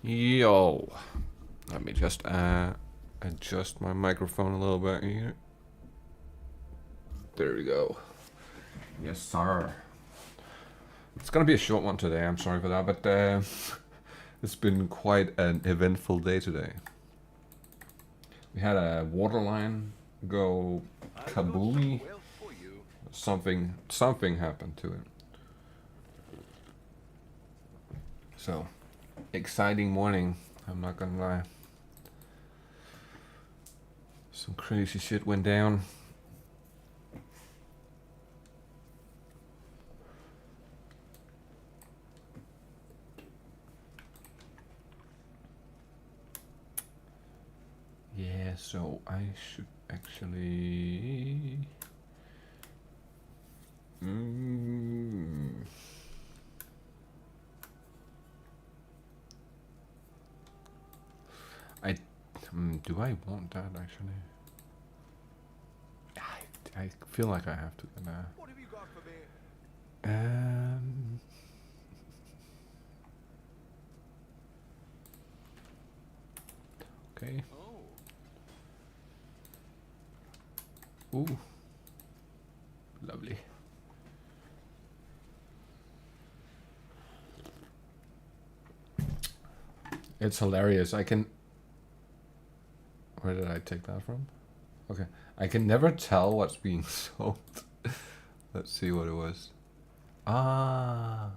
Yo, let me just adjust my microphone a little bit here. There we go. Yes, sir. It's gonna be a short one today. I'm sorry for that, but it's been quite an eventful day today. We had a water line go kaboomy. Something happened to it. So, exciting morning. I'm not gonna lie. Some crazy shit went down. Yeah, so I should actually... do I want that actually? I feel like I have to. What have you got for me? Okay. Oh. Ooh. Lovely. It's hilarious. I can... Where did I take that from? Okay. I can never tell what's being sold. Let's see what it was. Ah.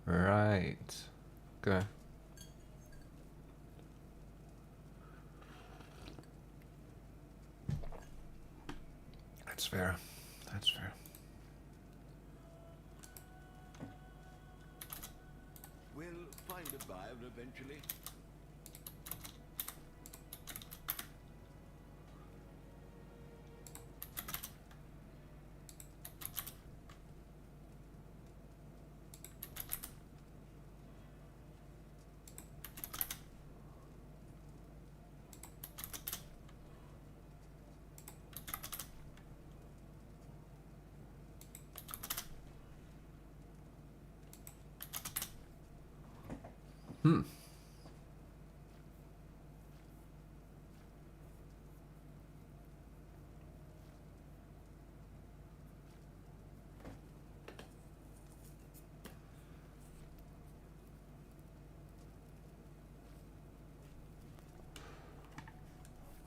Right. Okay. That's fair. That's fair. We'll find a buyer eventually.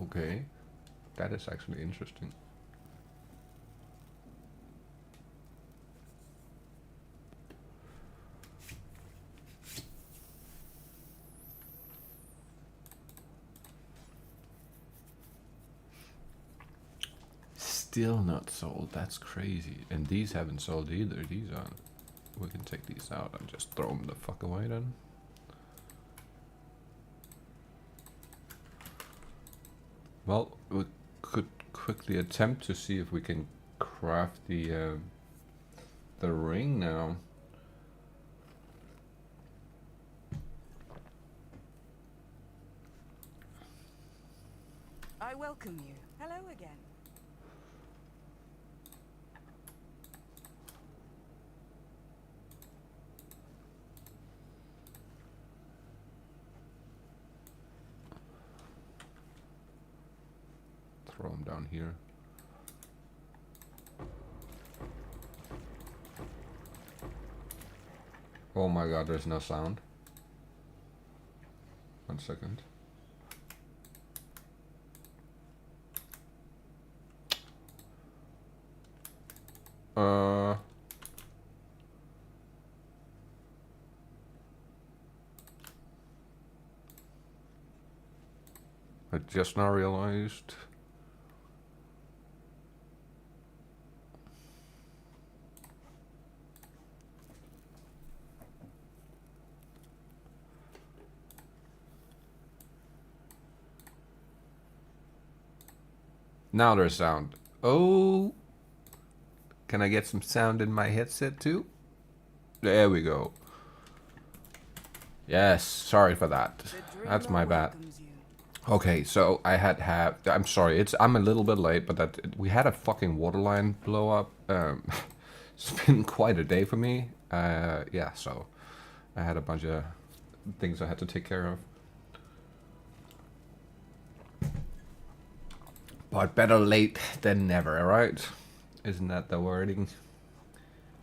Okay. That is actually interesting. Still not sold. That's crazy. And these haven't sold either. These aren't. We can take these out and just throw them the fuck away then. Well, we could quickly attempt to see if we can craft the ring now. I welcome you. Hello again. Throw them down here. Oh my god, there's no sound. 1 second. I just now realized. Now there's sound. Oh, can I get some sound in my headset too? There we go. Yes, sorry for that. That's my bad. Okay, so I I'm sorry, I'm a little bit late, but we had a fucking water line blow up. It's been quite a day for me. Yeah, so I had a bunch of things I had to take care of. But better late than never, right? Isn't that the wording?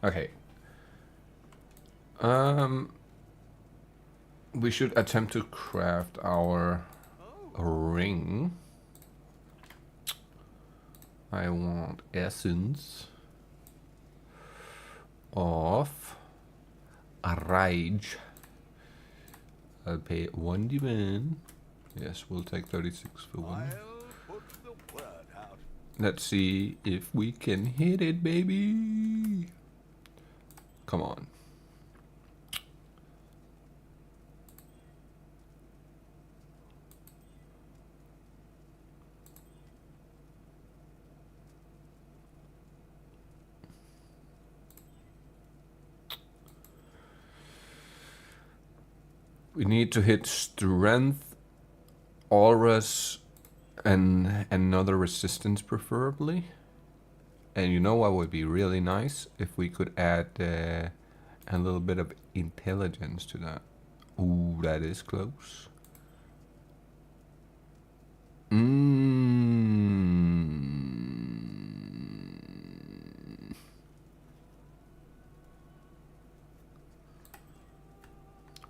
Okay. We should attempt to craft our ring. I want essence of a rage. I'll pay 1 demand. Yes, we'll take 36 for one. I'll put the word out. Let's see if we can hit it, baby. Come on. We need to hit strength, auras, and another resistance preferably. And you know what would be really nice? If we could add a little bit of intelligence to that. Ooh, that is close.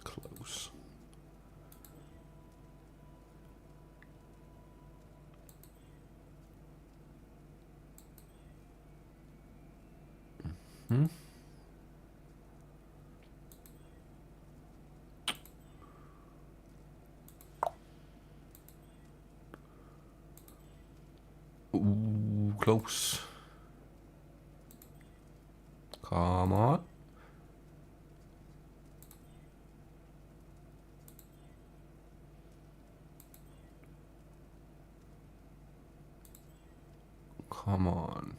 Close. Ooh, close. Come on. Come on.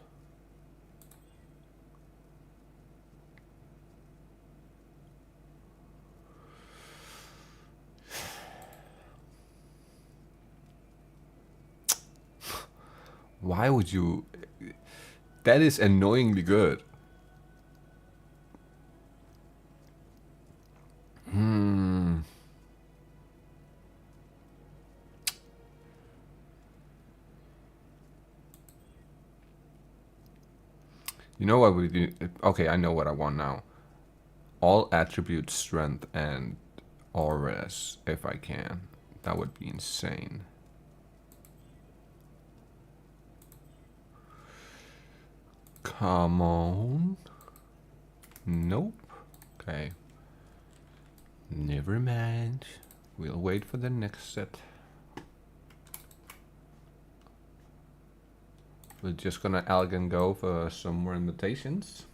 Why would you? That is annoyingly good. You know what we do? Okay, I know what I want now. All attribute strength and auras, if I can. That would be insane. Come on. Nope. Okay. Never mind. We'll wait for the next set. We're just gonna elegant go for some more invitations.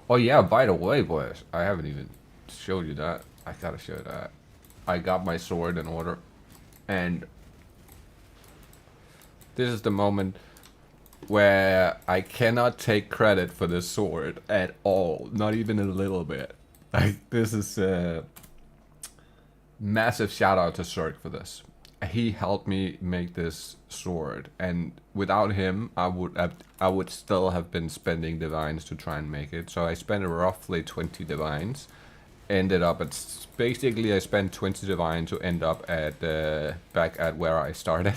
Oh yeah, by the way, boys, I haven't even showed you that. I gotta show that. I got my sword in order. And this is the moment where I cannot take credit for this sword at all. Not even a little bit. Like, this is a massive shout out to Zerg for this. He helped me make this sword, and without him, I would still have been spending divines to try and make it. So I spent roughly 20 divines. Ended up at basically I spent 20 divine to end up at back at where I started.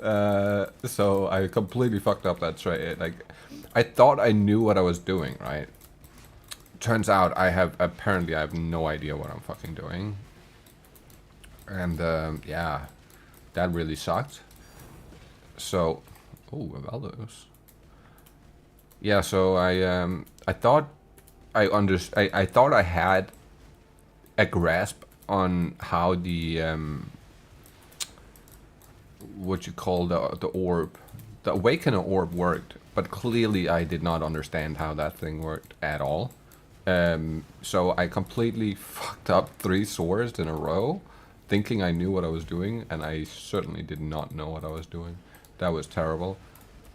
So I completely fucked up that trade. Like, I thought I knew what I was doing, right? Turns out I have no idea what I'm fucking doing. And yeah, that really sucked. So, oh, Valdos. Yeah, so I thought I thought I had a grasp on how the what you call the orb, the awakener orb worked, but clearly I did not understand how that thing worked at all. So I completely fucked up 3 swords in a row, thinking I knew what I was doing, and I certainly did not know what I was doing. That was terrible.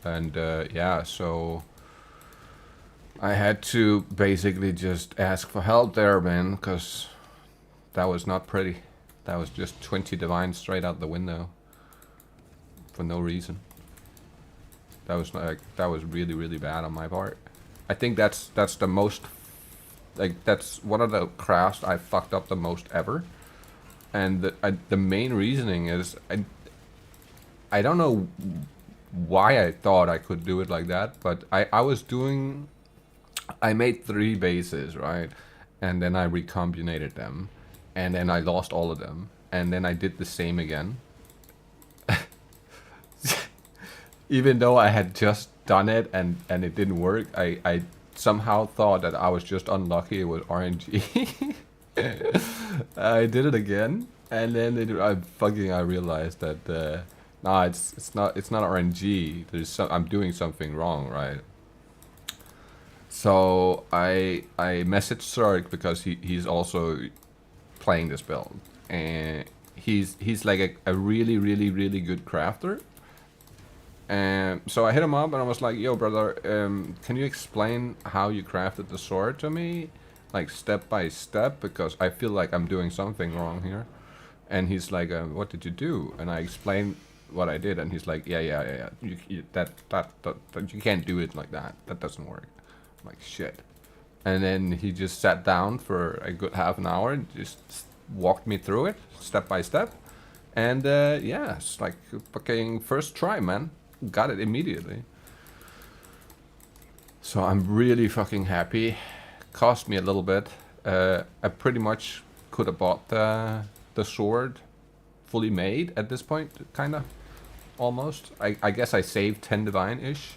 And yeah, so I had to basically just ask for help there, man, because that was not pretty. That was just 20 divines straight out the window for no reason. that was really really bad on my part. I think that's the most, like, that's one of the crafts I fucked up the most ever. And the main reasoning is I don't know why I thought I could do it like that, but I made 3 bases, right? And then I recombinated them, and then I lost all of them, and then I did the same again. Even though I had just done it and it didn't work, I somehow thought that I was just unlucky, it was RNG. I did it again, and then I realized that nah, it's not RNG. I'm doing something wrong, right? So I messaged Zerg because he's also playing this build, and he's like a really really good crafter. And so I hit him up and I was like, yo brother, can you explain how you crafted the sword to me, like step by step, because I feel like I'm doing something wrong here. And he's like, what did you do? And I explained what I did, and he's like, yeah, you can't do it like that. That doesn't work. I'm like, shit. And then he just sat down for a good half an hour and just walked me through it step by step. And yeah, it's like fucking first try, man. Got it immediately. So I'm really fucking happy. Cost me a little bit. I pretty much could have bought the sword fully made at this point, kinda. Almost. I guess I saved 10 divine-ish.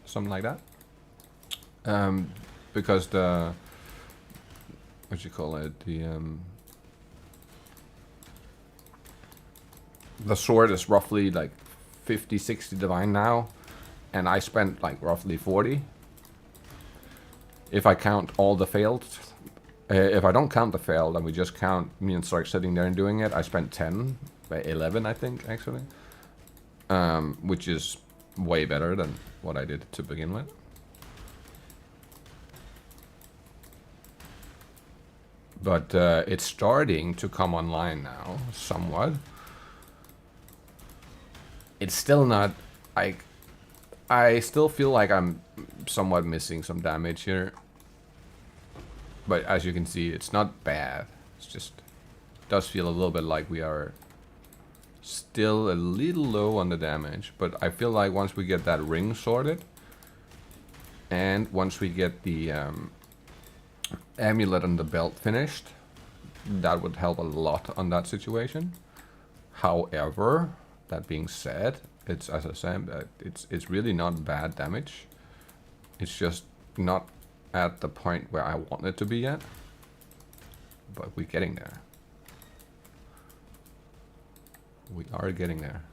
Something like that. Because the... what you call it? The sword is roughly like 50, 60 divine now. And I spent like roughly 40. If I count all the failed. If I don't count the failed and we just count me and Stark sitting there and doing it, I spent 10. 11 I think actually. Which is way better than what I did to begin with. But it's starting to come online now, somewhat. It's still not, I still feel like I'm somewhat missing some damage here. But as you can see, it's not bad. It's just, it does feel a little bit like we are still a little low on the damage. But I feel like once we get that ring sorted, and once we get the amulet and the belt finished, that would help a lot on that situation. However, that being said, it's, as I said, it's really not bad damage. It's just not at the point where I want it to be yet. But we're getting there. We are getting there.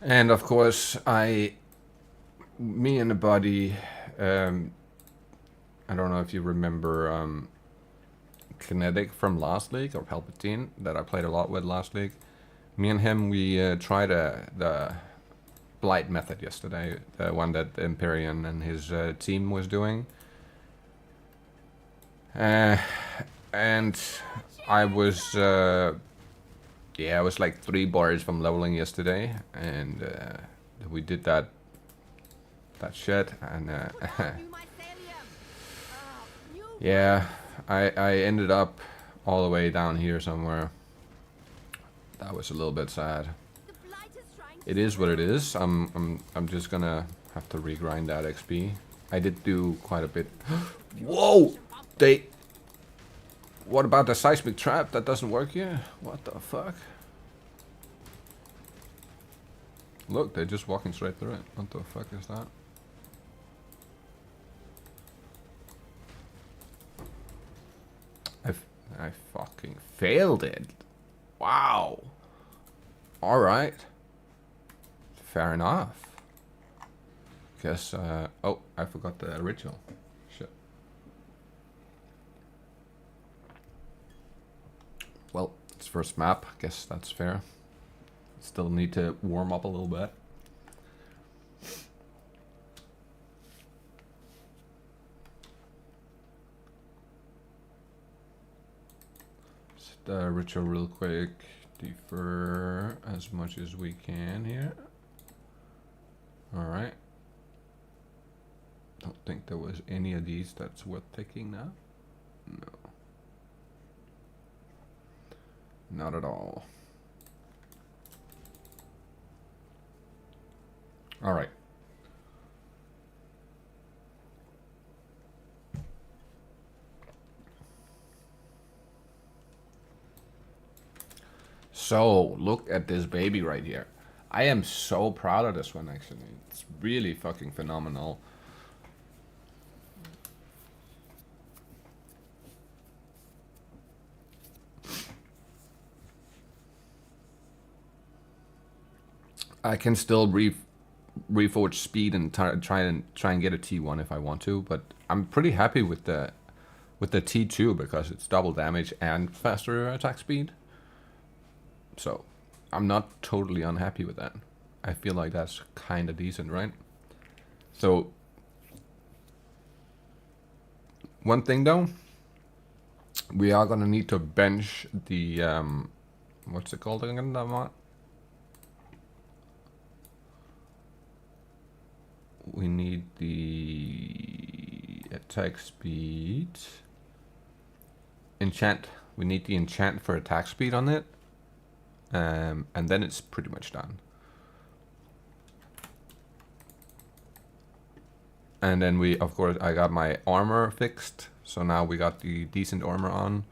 And of course, me and the buddy, I don't know if you remember Kinetic from last league, or Palpatine, that I played a lot with last league. Me and him, we tried the Blight method yesterday, the one that Empyrean and his team was doing. And I was... yeah, I was like 3 bars from leveling yesterday, and we did that shit, and yeah, I ended up all the way down here somewhere. That was a little bit sad. It is what it is. I'm just gonna have to regrind that XP. I did do quite a bit. Whoa! What about the seismic trap? That doesn't work here? What the fuck? Look, they're just walking straight through it. What the fuck is that? I fucking failed it. Wow. Alright. Fair enough. Guess, oh, I forgot the original. Shit. Well, it's first map. Guess that's fair. Still need to warm up a little bit. Set the ritual real quick. Defer as much as we can here. Alright. Don't think there was any of these that's worth taking now. No. Not at all. Alright. So, look at this baby right here. I am so proud of this one, actually. It's really fucking phenomenal. I can still reforge speed and try and get a T1 if I want to, but I'm pretty happy with the T2 because it's double damage and faster attack speed. So I'm not totally unhappy with that. I feel like that's kind of decent, right? So one thing though, we are gonna need to bench the what's it called again? We need the attack speed. Enchant. We need the enchant for attack speed on it. And then it's pretty much done. And then we, of course, I got my armor fixed. So now we got the decent armor on.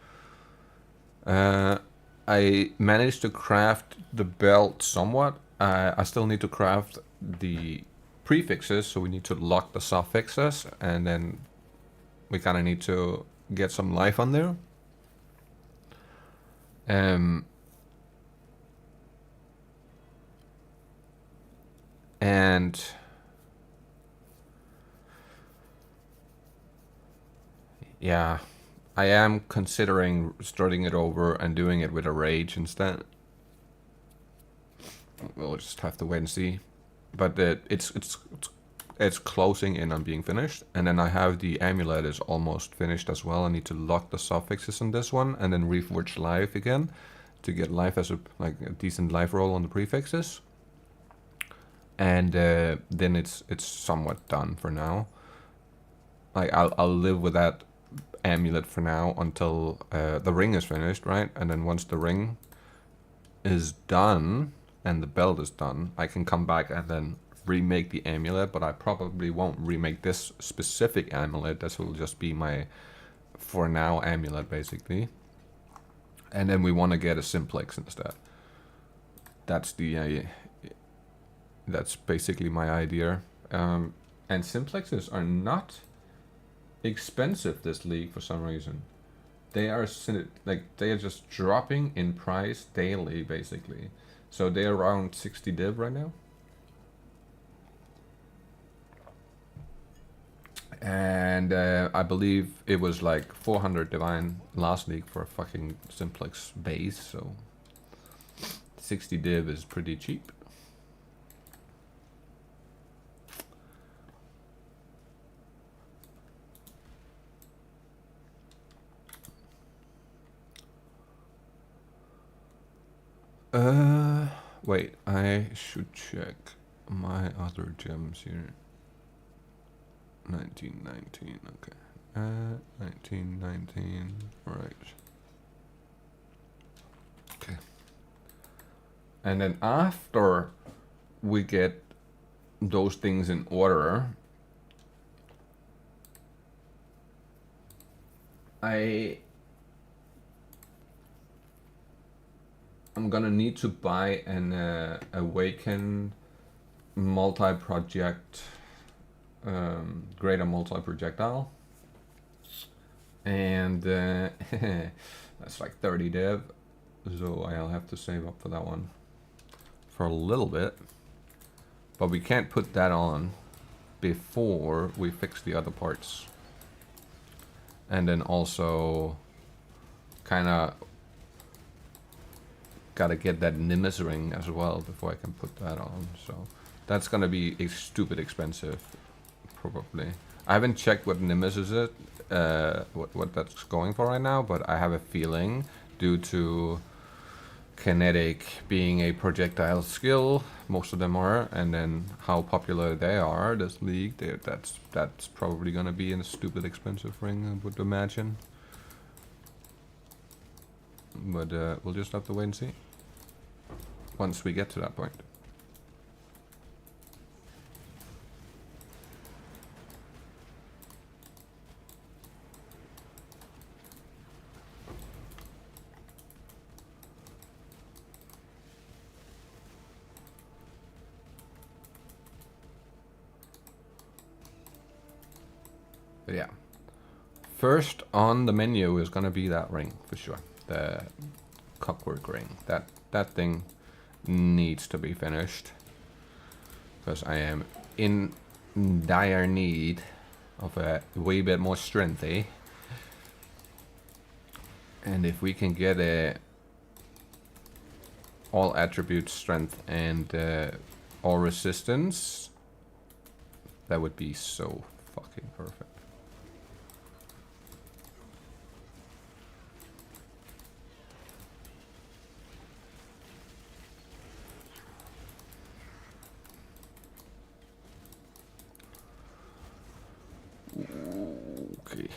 I managed to craft the belt somewhat. I still need to craft the prefixes, so we need to lock the suffixes, and then we kind of need to get some life on there. And yeah, I am considering starting it over and doing it with a rage instead. We'll just have to wait and see. But it's closing in on being finished, and then I have the amulet is almost finished as well. I need to lock the suffixes on this one, and then reforge life again to get life as a decent life roll on the prefixes. And then it's somewhat done for now. Like I'll live with that amulet for now until the ring is finished, right? And then once the ring is done and the belt is done, I can come back and then remake the amulet, but I probably won't remake this specific amulet. This will just be my for now amulet basically. And then we want to get a simplex instead. That's the that's basically my idea. And simplexes are not expensive this league for some reason. They are they are just dropping in price daily basically. So they're around 60 div right now. And I believe it was like 400 divine last league for a fucking simplex base, so 60 div is pretty cheap. Wait, I should check my other gems here. 1919, okay. 1919, right. Okay. And then after we get those things in order, I'm gonna need to buy an Awaken multi-project, greater multi-projectile, and That's like 30 dev, so I'll have to save up for that one for a little bit. But we can't put that on before we fix the other parts. And then also kind of gotta get that Nimbus ring as well before I can put that on. So that's gonna be stupid expensive, probably. I haven't checked what Nimbus is what that's going for right now, but I have a feeling due to kinetic being a projectile skill, most of them are, and then how popular they are, this league, that's probably gonna be a stupid expensive ring, I would imagine. But we'll just have to wait and see once we get to that point. But yeah, first on the menu is gonna be that ring for sure, the clockwork ring. That thing needs to be finished because I am in dire need of a way bit more strength, eh? And if we can get a all attributes strength and all resistance, that would be so fucking perfect. Okay.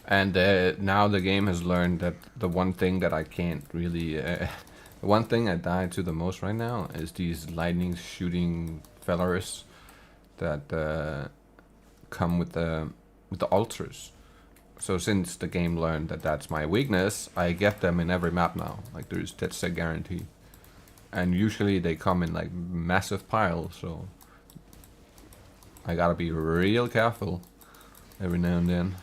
And now the game has learned that the one thing that I can't really... the one thing I die to the most right now is these lightning shooting fellers that come with the ultras. So since the game learned that that's my weakness, I get them in every map now. Like that's a guarantee. And usually they come in like massive piles, so I gotta be real careful every now and then.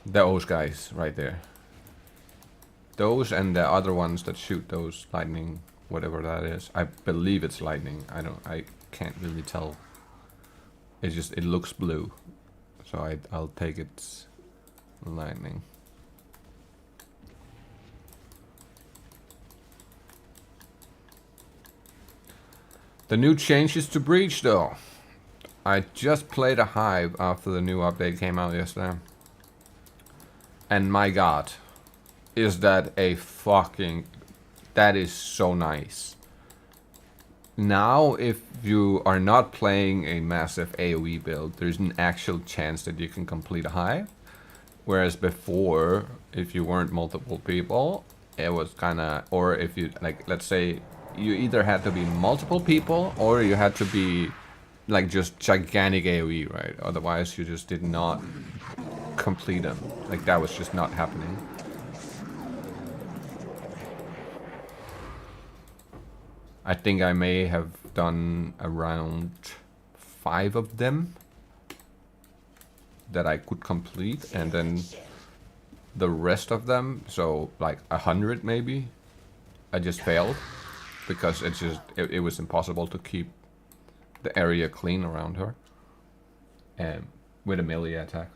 Those guys right there. Those and the other ones that shoot those lightning, whatever that is. I believe it's lightning. I can't really tell. It looks blue. So I'll take it's lightning. The new changes to Breach though. I just played a Hive after the new update came out yesterday. And my god, is that a fucking... That is so nice. Now, if you are not playing a massive AoE build, there's an actual chance that you can complete a Hive. Whereas before, if you weren't multiple people, it was kinda... Or if you, like, let's say, you either had to be multiple people, or you had to be, like, just gigantic AoE, right? Otherwise, you just did not complete them. Like, that was just not happening. I think I may have done around 5 of them that I could complete, and then the rest of them, so like 100 maybe, I just failed because it was impossible to keep the area clean around her with a melee attack.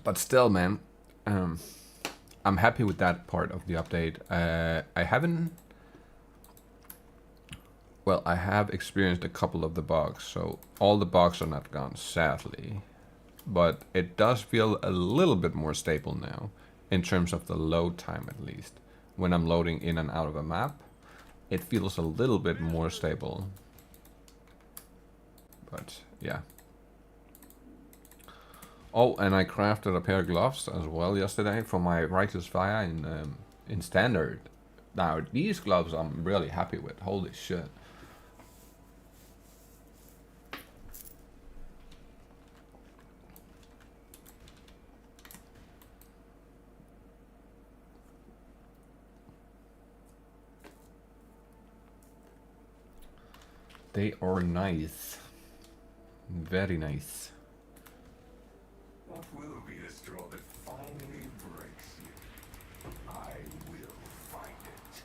But still, man, I'm happy with that part of the update. I haven't Well, I have experienced a couple of the bugs, so all the bugs are not gone, sadly. But it does feel a little bit more stable now, in terms of the load time at least. When I'm loading in and out of a map, it feels a little bit more stable. But yeah. Oh, and I crafted a pair of gloves as well yesterday for my Righteous Fire in Standard. Now, these gloves I'm really happy with. Holy shit. They are nice. Very nice. What will be the straw that finally breaks you? I will find it.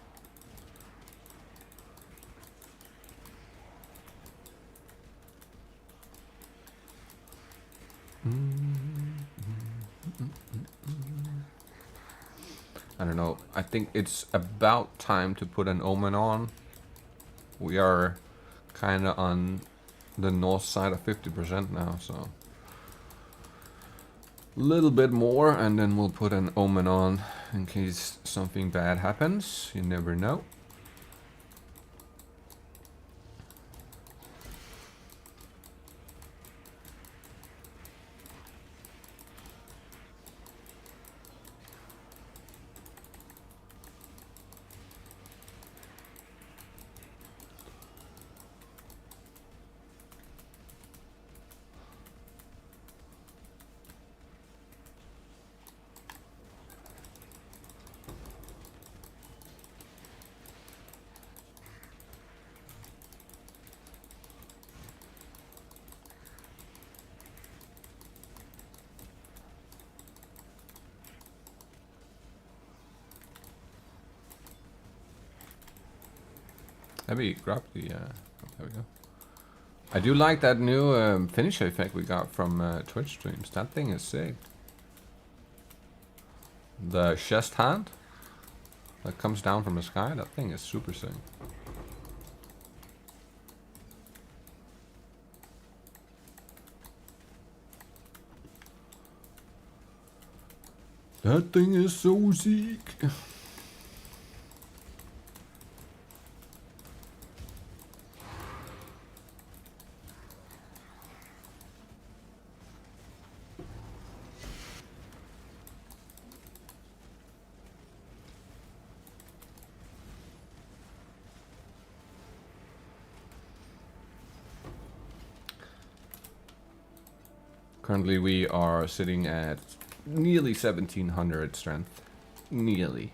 I don't know. I think it's about time to put an omen on. We are kind of on the north side of 50% now, so a little bit more, and then we'll put an omen on in case something bad happens. You never know. Let me grab the, there we go. I do like that new finisher effect we got from Twitch streams. That thing is sick. The chest hand that comes down from the sky, that thing is super sick. That thing is so sick. Currently we are sitting at nearly 1700 strength. Nearly.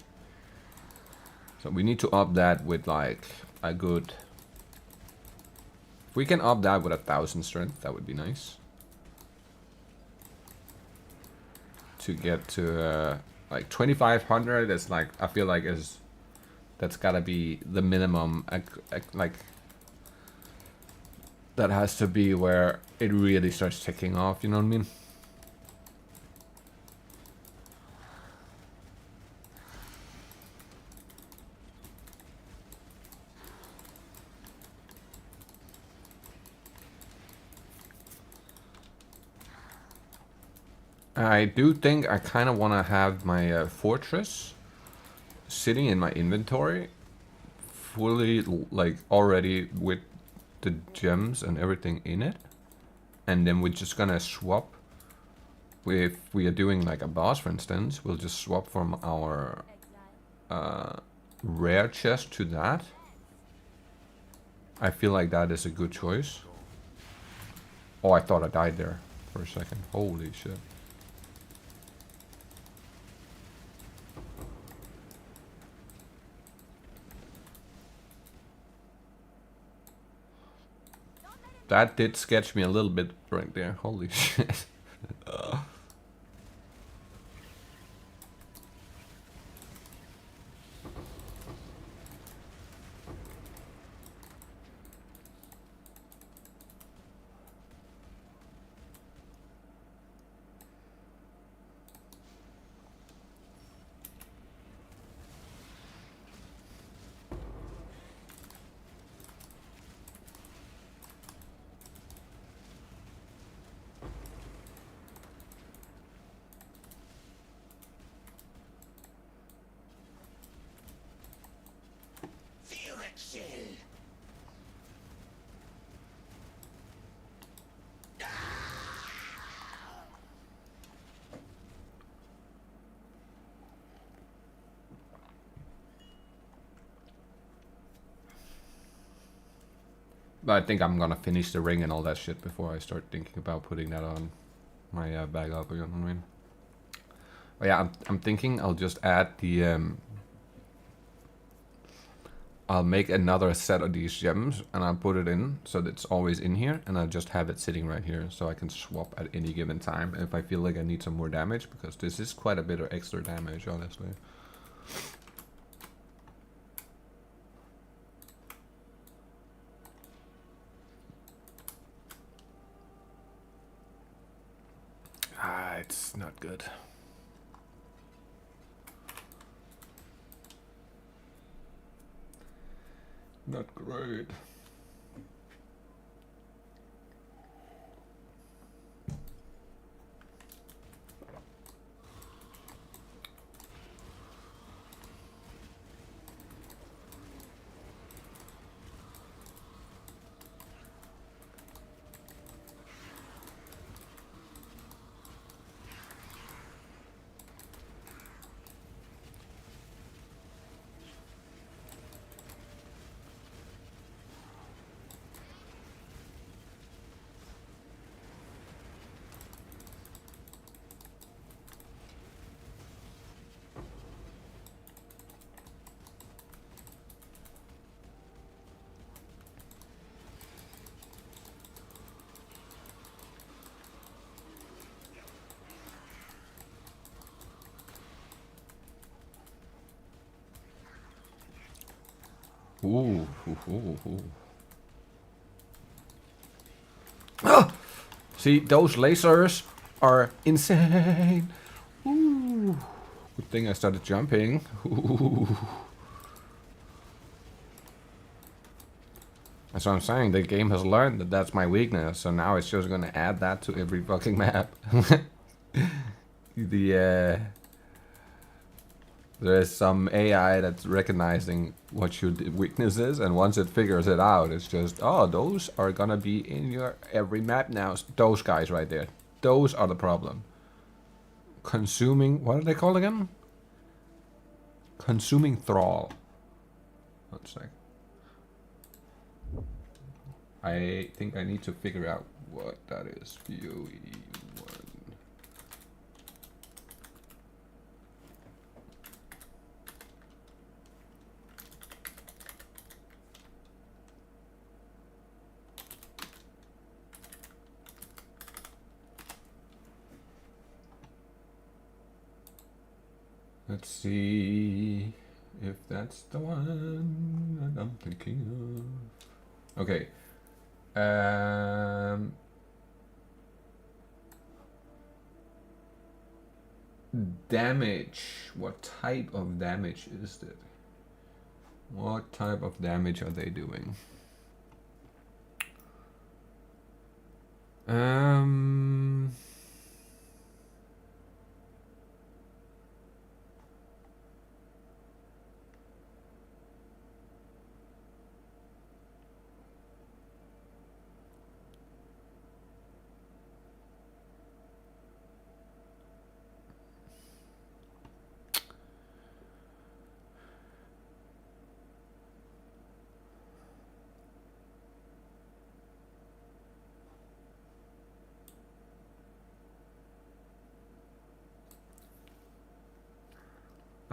So we need to up that with like a good... If we can up that with 1000 strength, that would be nice. To get to like 2500 is like, I feel like that's gotta be the minimum, like that has to be where it really starts ticking off, you know what I mean? I do think I kind of want to have my fortress sitting in my inventory fully, like already with the gems and everything in it, and then we're just gonna swap. If we are doing like a boss, for instance, we'll just swap from our rare chest to that. I feel like that is a good choice. Oh, I thought I died there for a second. Holy shit. That did sketch me a little bit right there. Holy shit. I think I'm gonna finish the ring and all that shit before I start thinking about putting that on my bag up, you know what I mean? But yeah, I'm thinking I'll just add the... I'll make another set of these gems and I'll put it in so that it's always in here, and I'll just have it sitting right here so I can swap at any given time if I feel like I need some more damage, because this is quite a bit of extra damage, honestly. It's not good. Not great. Ooh, ooh. Ah! See, those lasers are insane. Ooh. Good thing I started jumping. Ooh. That's what I'm saying. The game has learned that that's my weakness, so now it's just gonna add that to every fucking map. There's some AI that's recognizing what your weakness is, and once it figures it out, it's just, oh, those are gonna be in your every map now. Those guys right there. Those are the problem. Consuming, what are they called again? Consuming thrall. 1 sec. I think I need to figure out what that is. PoE 1. Let's see if that's the one that I'm thinking of. Okay. Damage. What type of damage is it? What type of damage are they doing?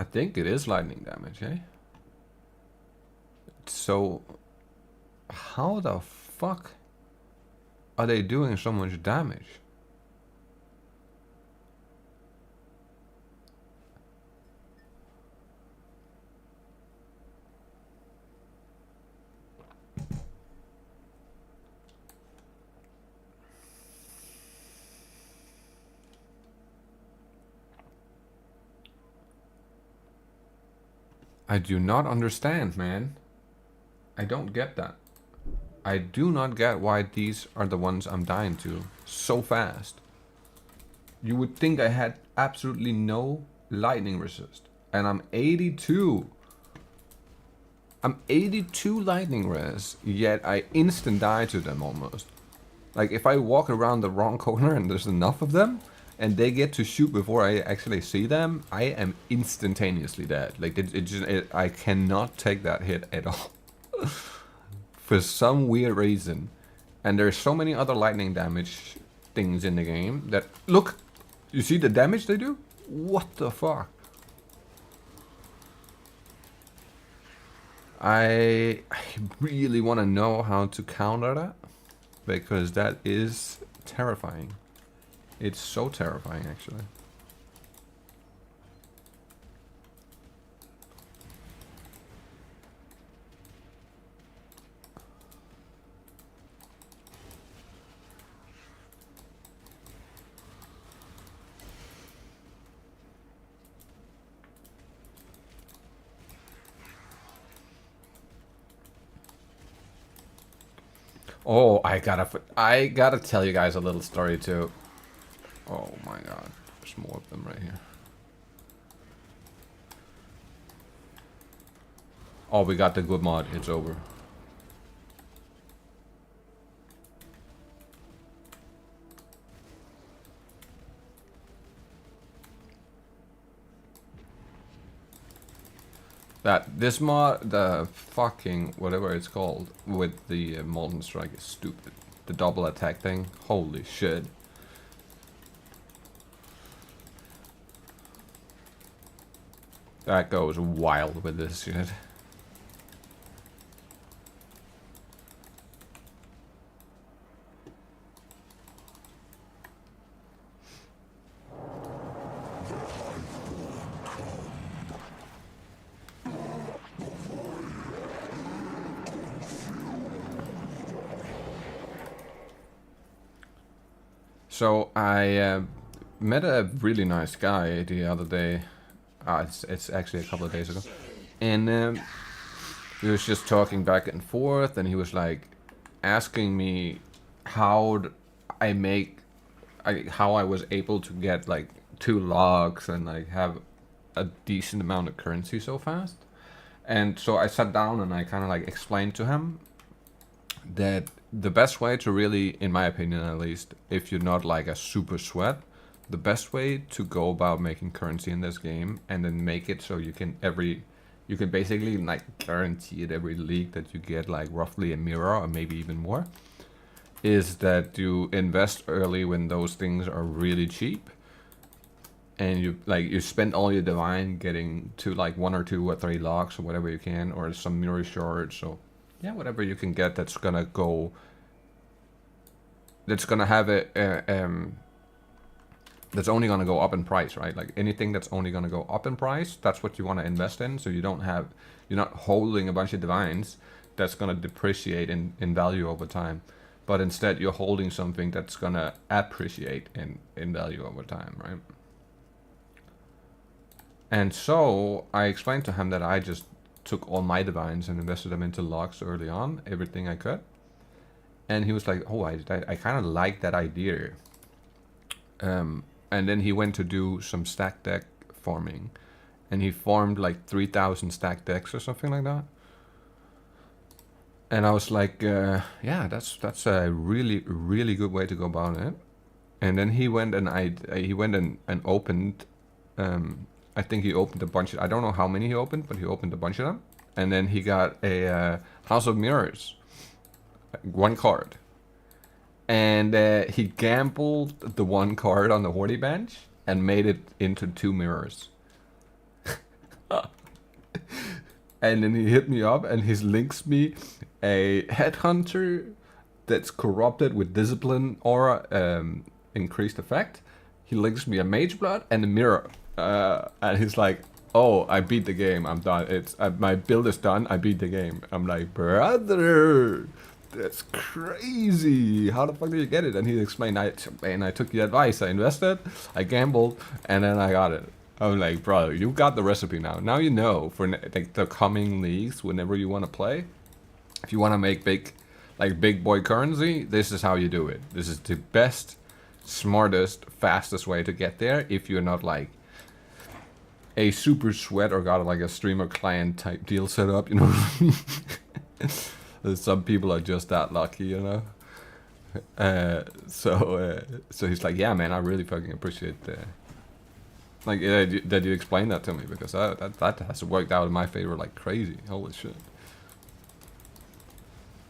I think it is lightning damage, eh? So, how the fuck are they doing so much damage? I do not understand, man. I don't get that. I do not get why these are the ones I'm dying to so fast. You would think I had absolutely no lightning resist. And I'm 82. I'm 82 lightning res, yet I instant die to them almost. Like if I walk around the wrong corner and there's enough of them, and they get to shoot before I actually see them, I am instantaneously dead. Like I cannot take that hit at all. for some weird reason. And there's so many other lightning damage things in the game that... Look! You see the damage they do? What the fuck? I really want to know how to counter that. Because that is terrifying. It's so terrifying, actually. Oh, I gotta tell you guys a little story too. Oh my god, there's more of them right here. Oh, we got the good mod. It's over. This mod, the fucking whatever it's called with the Molten Strike is stupid. The double attack thing, holy shit. That goes wild with this shit. So I met a really nice guy the other day. It's actually a couple of days ago, and we was just talking back and forth, and he was like asking me how I was able to get like 2 logs and like have a decent amount of currency so fast. And so I sat down and I kind of like explained to him that the best way to really, in my opinion at least, if you're not like a super sweat, the best way to go about making currency in this game and then make it so you can basically like guarantee it every league that you get like roughly a mirror or maybe even more, is that you invest early when those things are really cheap, and you spend all your divine getting to like 1 or 2 or 3 logs or whatever you can, or some mirror shards, so yeah, whatever you can get that's gonna have that's only gonna go up in price, right? Like anything that's only gonna go up in price, that's what you want to invest in. So you're not holding a bunch of divines that's gonna depreciate in value over time, but instead you're holding something that's gonna appreciate in value over time, right? And so I explained to him that I just took all my divines and invested them into logs early on, everything I could. And he was like, oh, I kind of like that idea. And then he went to do some stack deck farming, and he farmed like 3,000 stack decks or something like that. And I was like, yeah, that's a really good way to go about it. And then he went and opened. I think he opened a bunch of, I don't know how many he opened, but he opened a bunch of them. And then he got a House of Mirrors, 1 card. And he gambled the 1 card on the Hordy bench and made it into 2 mirrors. And then he hit me up and he links me a Headhunter that's corrupted with Discipline Aura increased effect. He links me a Mage Blood and a Mirror. And he's like, oh, I beat the game, I'm done. My build is done, I beat the game. I'm like, brother, that's crazy. How the fuck did you get it? And he explained, I took the advice, I invested, I gambled, and then I got it. I'm like, bro, you got the recipe now. Now you know for like the coming leagues, whenever you want to play, if you want to make big boy currency, this is how you do it. This is the best, smartest, fastest way to get there if you're not like a super sweat or got like a streamer client type deal set up, you know. Some people are just that lucky, you know. So he's like, yeah, man, I really fucking appreciate that you explained that to me, because that has worked out in my favor like crazy. Holy shit.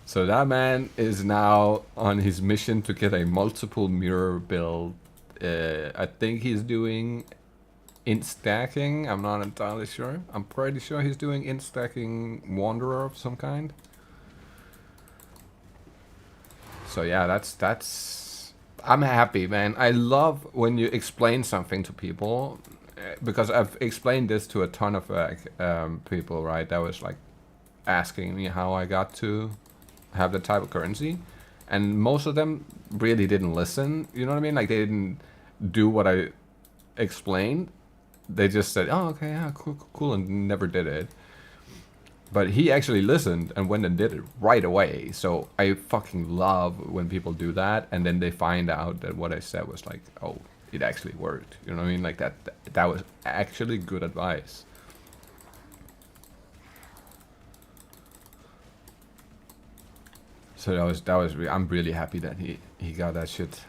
So that man is now on his mission to get a multiple mirror build. I think he's doing int stacking. I'm not entirely sure. I'm pretty sure he's doing int stacking Wanderer of some kind. So yeah, that's. I'm happy, man. I love when you explain something to people, because I've explained this to a ton of people, right? That was like asking me how I got to have that type of currency, and most of them really didn't listen. You know what I mean? Like they didn't do what I explained. They just said, "Oh, okay, yeah, cool, cool, cool," and never did it. But he actually listened and went and did it right away. So I fucking love when people do that, and then they find out that what I said was like, oh, it actually worked. You know what I mean? Like that was actually good advice. So I'm really happy that he got that shit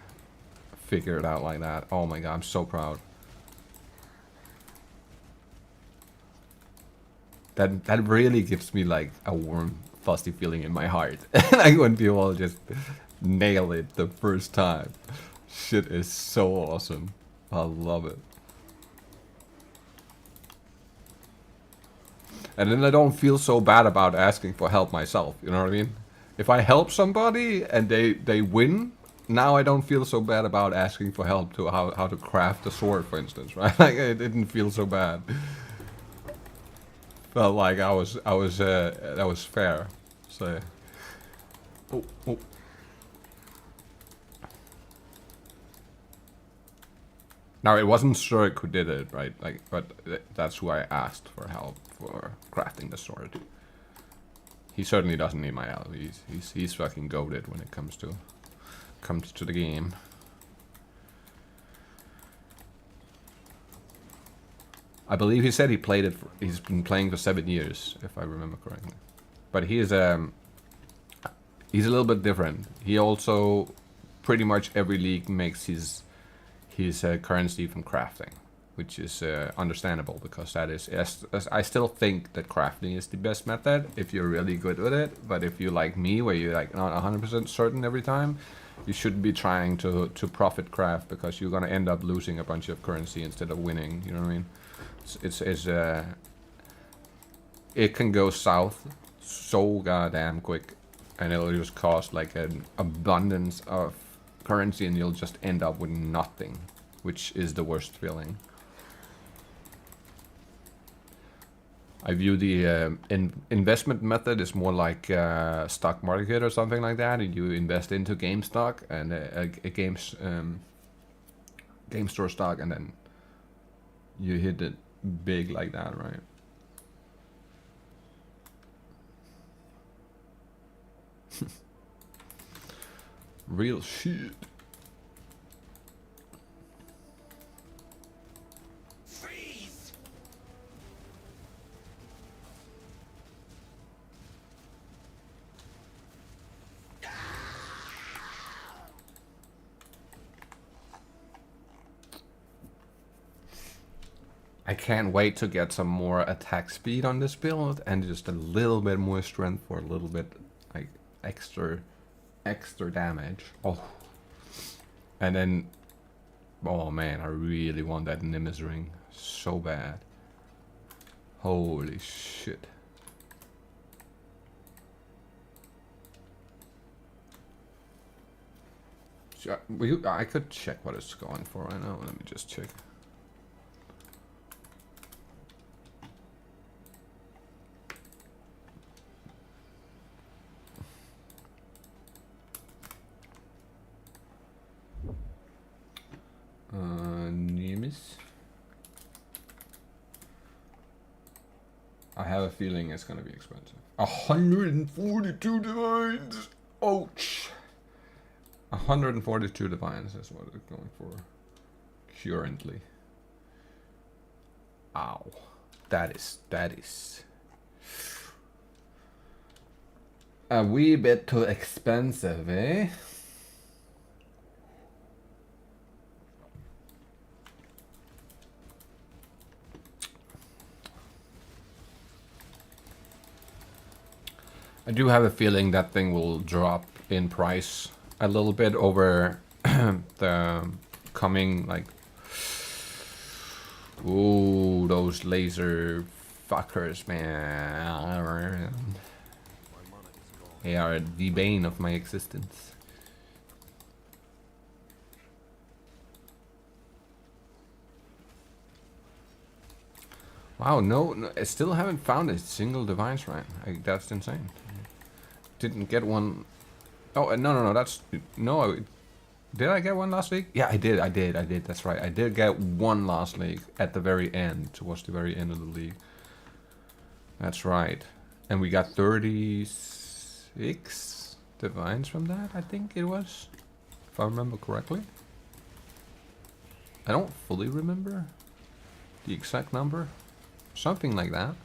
figured out like that. Oh my god, I'm so proud. That really gives me like a warm, fuzzy feeling in my heart. Like when people just nail it the first time. Shit is so awesome. I love it. And then I don't feel so bad about asking for help myself, you know what I mean? If I help somebody and they win, now I don't feel so bad about asking for help to how to craft a sword, for instance, right? Like it didn't feel so bad. Felt like that was fair. So oh. Now it wasn't Zurich who did it, right? Like, but that's who I asked for help for crafting the sword. He certainly doesn't need my help. He's fucking goated when it comes to the game. I believe he said he played it. He's been playing for 7 years, if I remember correctly. But he's a little bit different. He also pretty much every league makes his currency from crafting, which is understandable because that is. I still think that crafting is the best method if you're really good with it. But if you like me, where you're like not 100% certain every time, you shouldn't be trying to profit craft because you're gonna end up losing a bunch of currency instead of winning. You know what I mean? It can go south so goddamn quick, and it'll just cost like an abundance of currency, and you'll just end up with nothing, which is the worst feeling. I view the investment method as more like stock market or something like that. And you invest into game stock and a game store stock, and then you hit it big like that, right? Real shit. Freeze! I can't wait to get some more attack speed on this build and just a little bit more strength for a little bit like extra damage. Oh, and then oh man, I really want that Nimbus ring so bad. Holy shit. I could check what it's going for right now. Let me just check. Nimbus. I have a feeling it's gonna be expensive. 142 divines! Ouch! 142 divines is what it's going for currently. Ow. That is a wee bit too expensive, eh? I do have a feeling that thing will drop in price a little bit over the coming, like, ooh, those laser fuckers, man. They are the bane of my existence. Wow, no, I still haven't found a single device right. That's insane. Didn't get one. Oh, no, that's... No, did I get one last week? Yeah, I did. That's right. I did get one last league at the very end, towards the very end of the league. That's right. And we got 36 divines from that, I think it was. If I remember correctly. I don't fully remember the exact number. Something like that.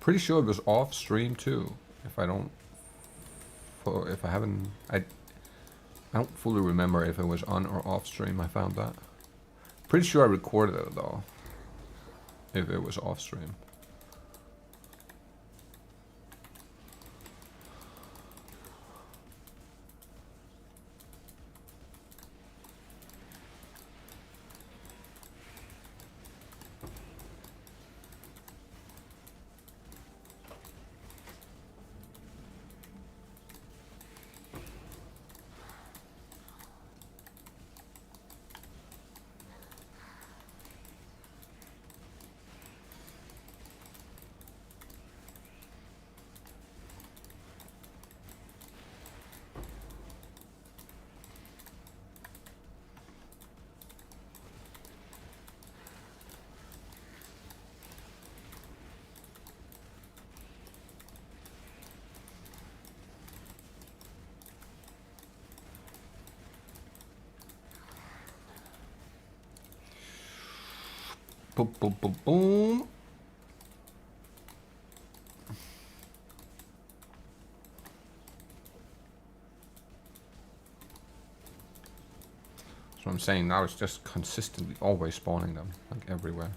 Pretty sure it was off stream too. If I don't... If I haven't... I don't fully remember if it was on or off stream. I found that. Pretty sure I recorded it though. If it was off stream. Boom, boom, boom, boom. That's what I'm saying. Now it's just consistently always spawning them, like everywhere.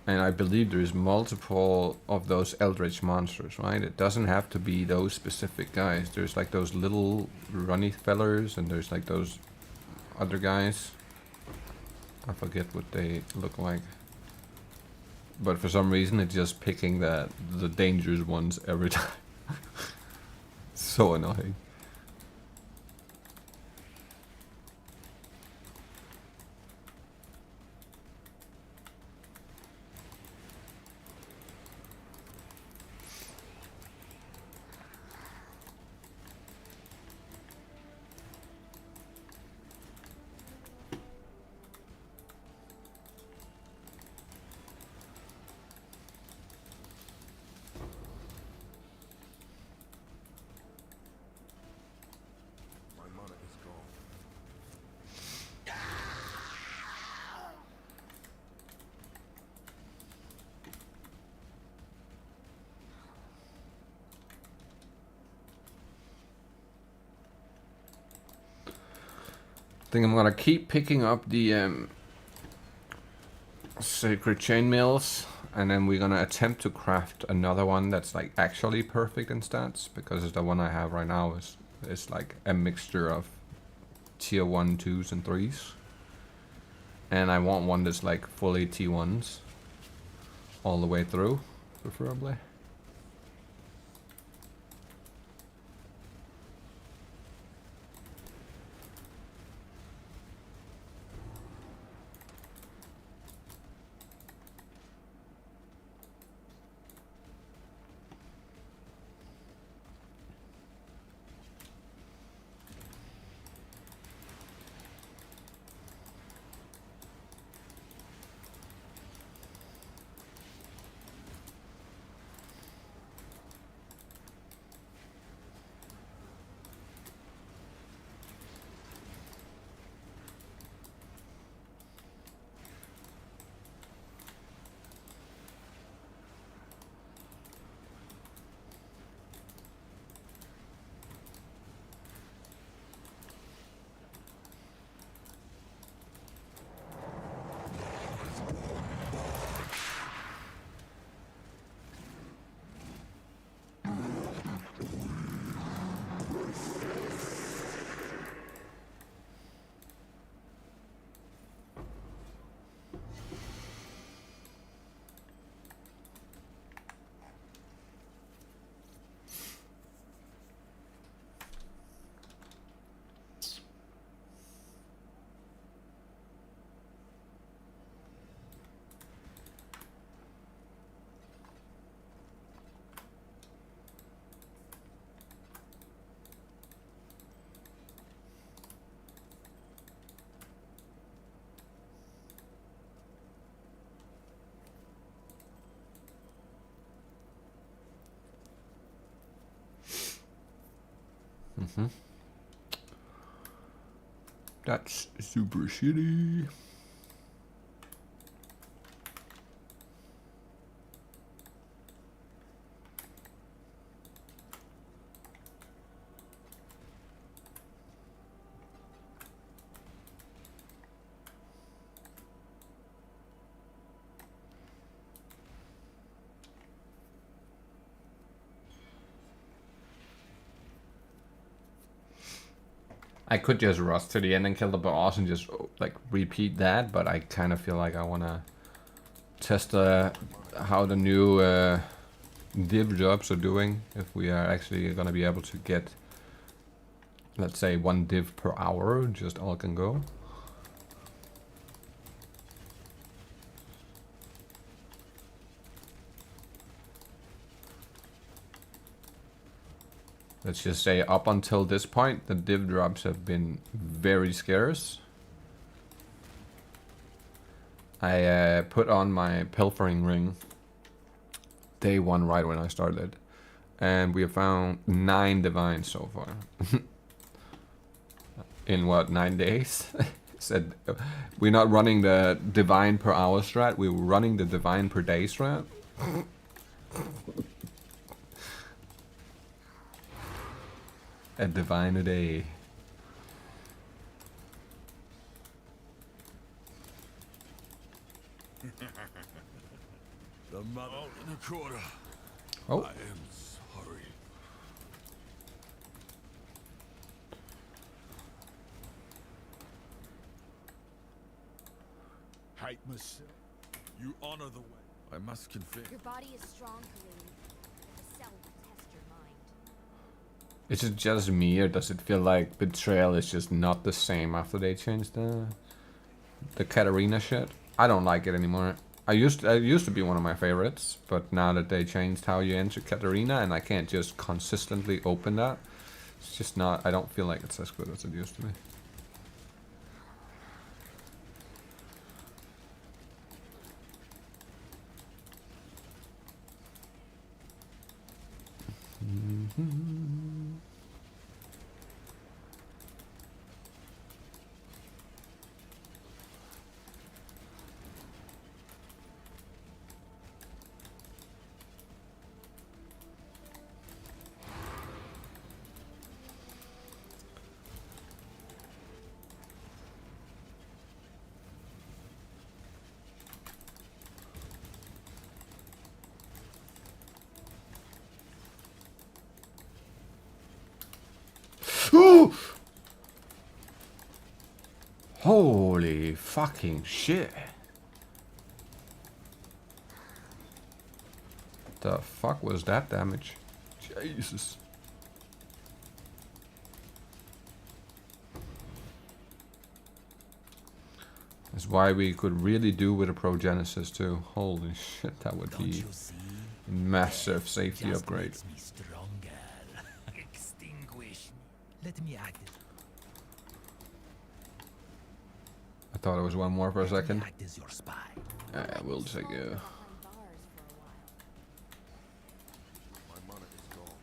And I believe there's multiple of those eldritch monsters, right? It doesn't have to be those specific guys. There's like those little runny fellers, and there's like those other guys. I forget what they look like. But for some reason it's just picking the dangerous ones every time. So annoying. I think I'm gonna keep picking up the sacred chainmails, and then we're gonna attempt to craft another one that's like actually perfect in stats, because the one I have right now is like a mixture of tier 1, 2s and 3s, and I want one that's like fully T1s all the way through, preferably. That's super shitty. I could just rush to the end and kill the boss and just like repeat that, but I kind of feel like I want to test how the new div jobs are doing. If we are actually going to be able to get, let's say, 1 div per hour, just all can go. Let's just say up until this point, the div drops have been very scarce. I put on my pilfering ring day 1 right when I started. And we have found 9 divines so far. In what, 9 days? Said we're not running the divine per hour strat, we're running the divine per day strat. A divine a day. The mother in a quarter. Oh. I am sorry. Hate myself. You honor the way. I must confess. Your body is strong, Kareem. The cell will test your mind. Is it just me, or does it feel like Betrayal is just not the same after they changed the Katarina shit? I don't like it anymore. It used to be one of my favorites, but now that they changed how you enter Katarina and I can't just consistently open that, it's just not, I don't feel like it's as good as it used to be. Holy fucking shit. The fuck was that damage? Jesus. That's why we could really do with a Progenesis too. Holy shit, that would be a massive safety upgrade. Makes me stronger. Extinguish me. Let me act as I thought it was one more for a second. act as your spy. We'll take a... Behind bars for a while. My mana is gone.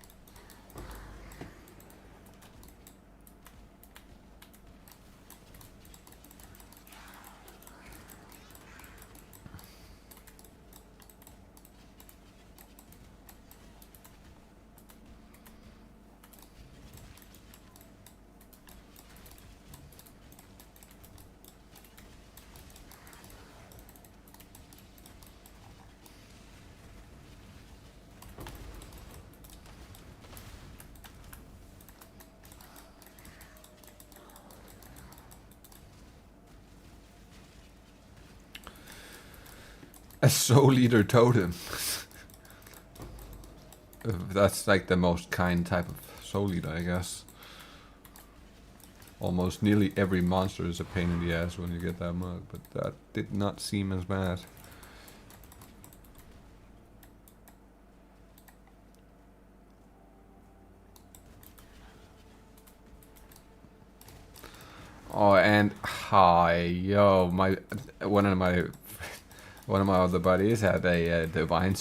A Soul Eater Totem. That's like the most kind type of Soul Eater, I guess. Almost nearly every monster is a pain in the ass when you get that mug, but that did not seem as bad. Oh, and hi, yo, one of my other buddies had a divine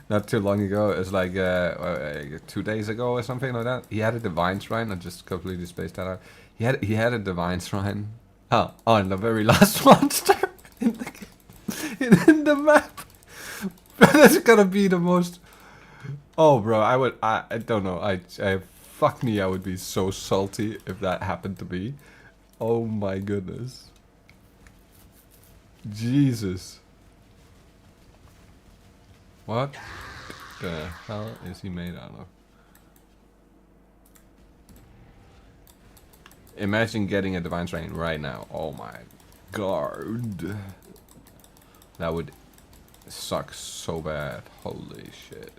not too long ago. It's like 2 days ago or something like that. He had a divine shrine. I just completely spaced that out. He had a divine shrine. Oh, on the very last monster in in the map. That's gonna be the most. Oh, bro, I don't know. Fuck me. I would be so salty if that happened to me. Oh my goodness. Jesus. What the hell is he made out of? Imagine getting a divine shrine right now. Oh my god. That would suck so bad. Holy shit.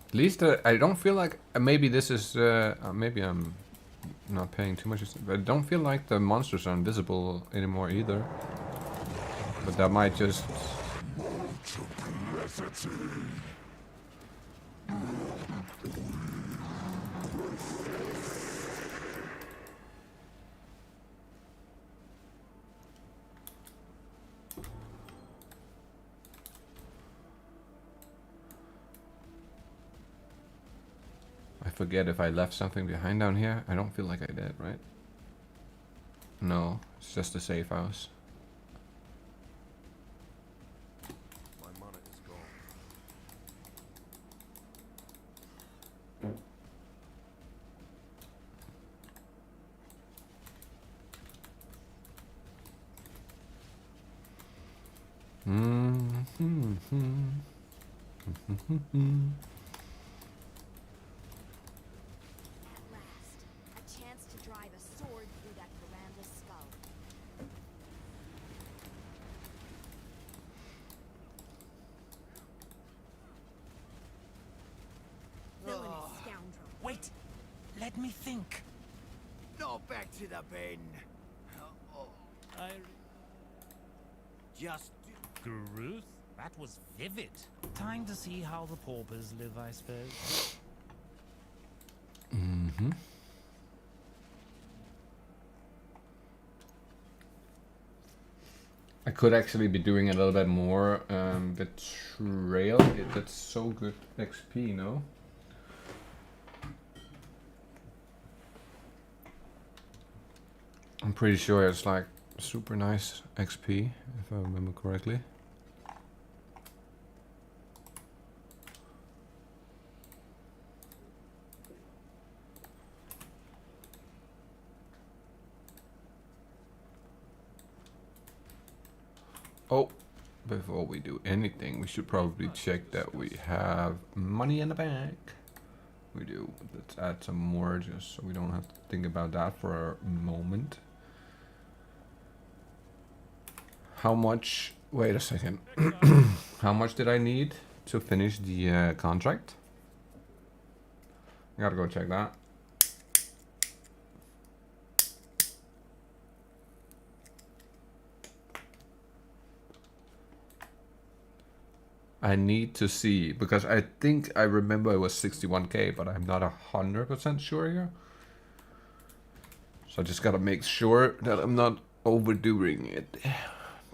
At least I don't feel like maybe this is maybe I'm not paying too much attention, but I don't feel like the monsters are invisible anymore either. But that might just. I forget if I left something behind down here. I don't feel like I did, right? No, it's just a safe house. My mana is gone. At last, a chance to drive a sword through that veranda's skull. Villainous scoundrel. Wait, let me think. No, back to the bin. I... Just Gruth? That was vivid. Time to see how the paupers live, I suppose. Mm-hmm. I could actually be doing a little bit more betrayal. That's so good XP, no? I'm pretty sure it's like super nice XP, if I remember correctly. Oh, before we do anything, we should probably check that we have money in the bank. We do. Let's add some more just so we don't have to think about that for a moment. How much? Wait a second. How much did I need to finish the contract? I gotta go check that. I need to see, because I think I remember it was 61k, but I'm not 100% sure here. So I just gotta make sure that I'm not overdoing it.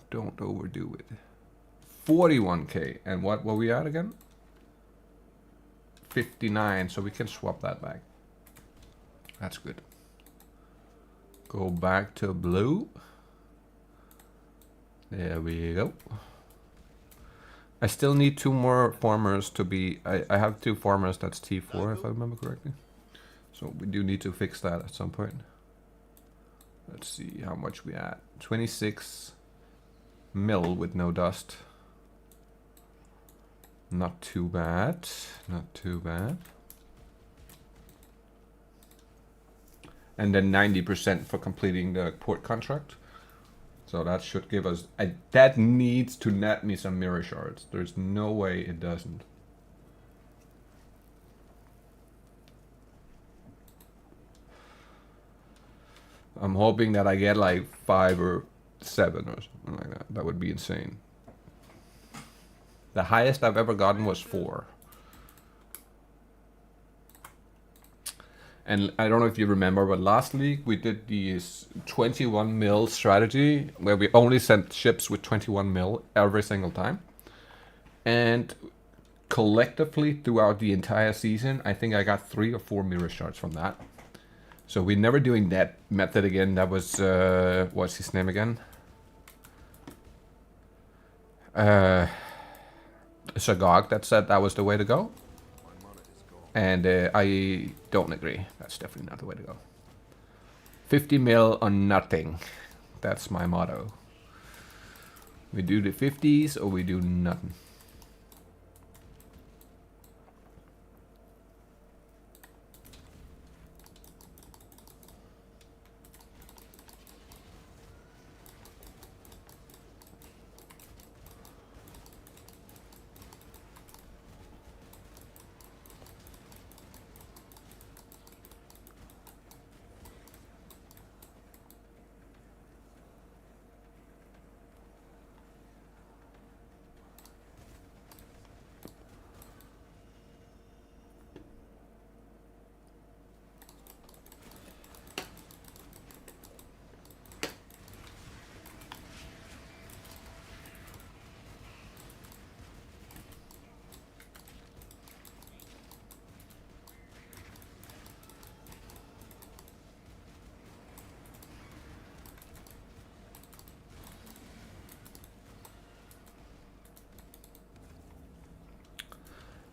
Don't overdo it. 41k, and what were we at again? 59, so we can swap that back. That's good. Go back to blue. There we go. I still need 2 more farmers to be... I have 2 farmers that's T4 if I remember correctly. So we do need to fix that at some point. Let's see how much we add. 26 mil with no dust. Not too bad. Not too bad. And then 90% for completing the port contract. So that should give us... that needs to net me some mirror shards. There's no way it doesn't. I'm hoping that I get like 5 or 7 or something like that. That would be insane. The highest I've ever gotten was 4. And I don't know if you remember, but last league we did these 21 mil strategy where we only sent ships with 21 mil every single time. And collectively throughout the entire season, I think I got 3 or 4 mirror shards from that. So we're never doing that method again. That was, what's his name again? Sagog that said that was the way to go. And I don't agree. That's definitely not the way to go. 50 mil on nothing. That's my motto. We do the 50s or we do nothing.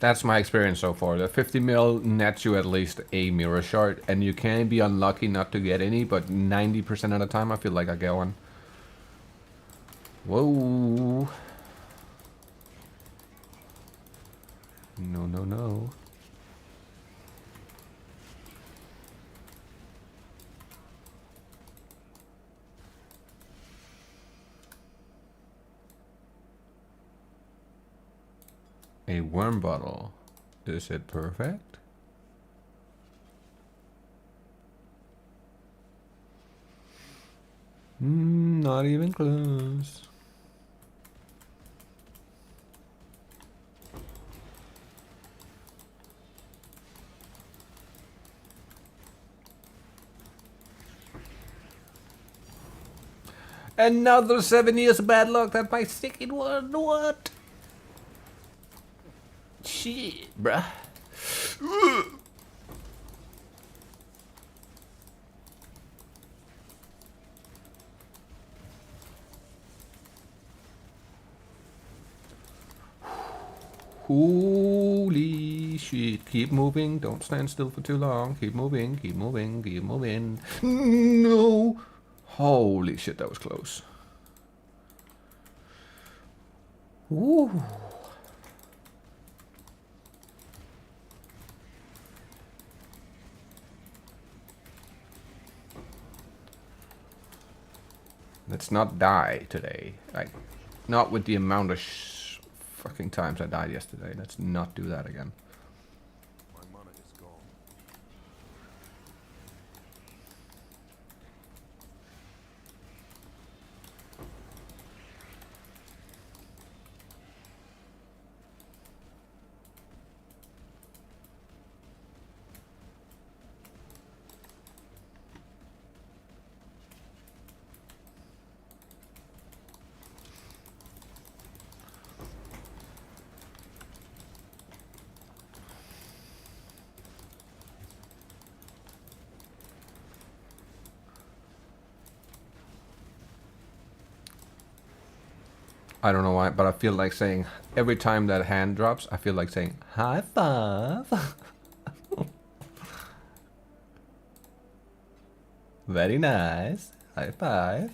That's my experience so far. The 50 mil nets you at least a mirror shard, and you can be unlucky not to get any, but 90% of the time I feel like I get one. Whoa. No, no, no. A worm bottle. Is it perfect? Not even close. Another 7 years of bad luck. That my second one. What? Shit, bruh. Holy shit. Keep moving. Don't stand still for too long. Keep moving. Keep moving. Keep moving. No. Holy shit, that was close. Woo. Let's not die today. Like, not with the amount of fucking times I died yesterday. Let's not do that again. My mana is gone. I don't know why, but I feel like saying, every time that hand drops, I feel like saying, high five. Very nice. High five.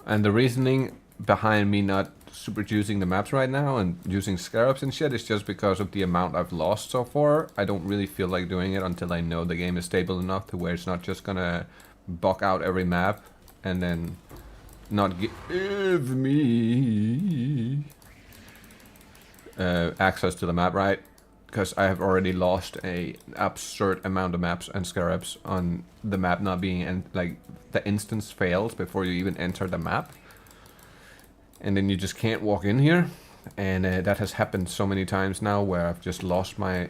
And the reasoning behind me not super using the maps right now and using scarabs and shit is just because of the amount I've lost so far. I don't really feel like doing it until I know the game is stable enough to where it's not just gonna buck out every map and then not give me access to the map, right? because I have already lost a absurd amount of maps and scarabs on the map not being, and like the instance fails before you even enter the map, and then you just can't walk in here, and that has happened so many times now where I've just lost my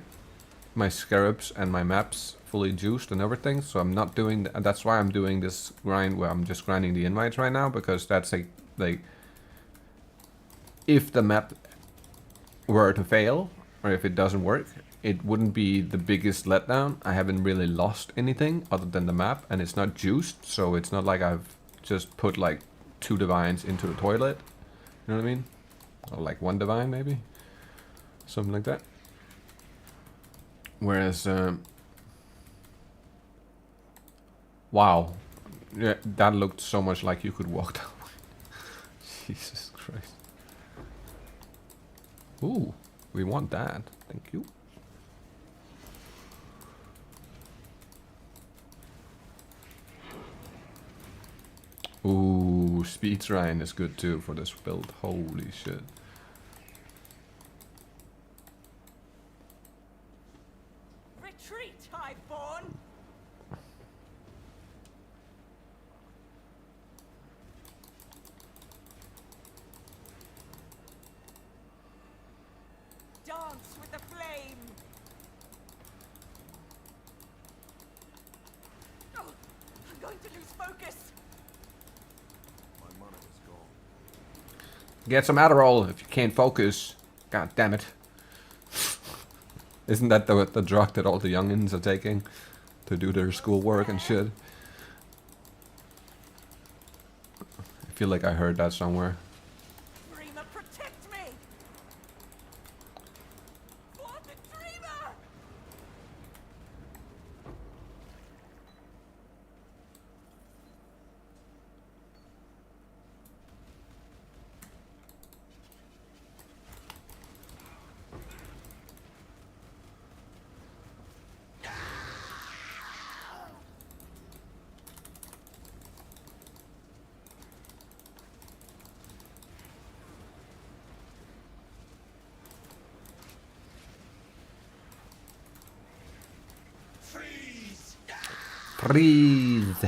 scarabs and my maps fully juiced and everything. So I'm not doing that's why I'm doing this grind where I'm just grinding the invites right now, because that's like if the map were to fail, or if it doesn't work, it wouldn't be the biggest letdown. I haven't really lost anything other than the map, and it's not juiced, so it's not like I've just put like 2 divines into the toilet. You know what I mean? Or like 1 divine maybe? Something like that. Whereas, wow. Yeah, that looked so much like you could walk that way. Jesus Christ. Ooh, we want that. Thank you. Ooh, speed Ryan is good too for this build. Holy shit. Retreat, Highborn! Dance with the flame! Oh, I'm going to lose focus! My mana is gone. Get some Adderall if you can't focus. God damn it. Isn't that the drug that all the youngins are taking to do their schoolwork and shit? I feel like I heard that somewhere. Dreamer, protect me! For the Dreamer! Freeze! Freeze!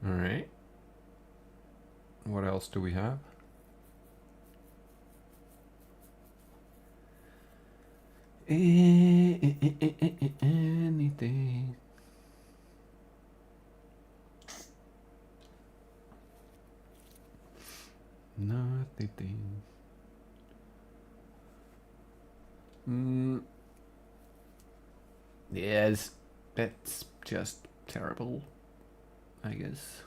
Alright. What else do we have? Anything. Nothing. Yes, that's just terrible, I guess.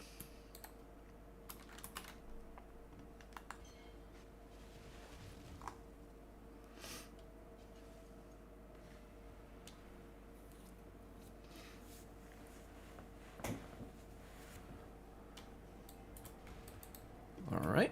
All right.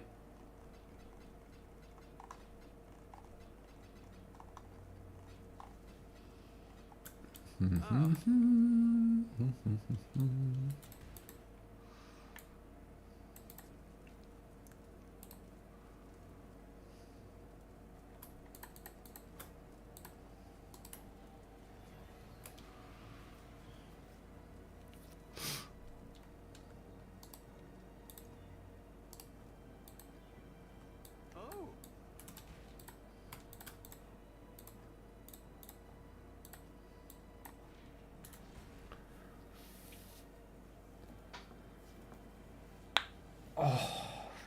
Oh.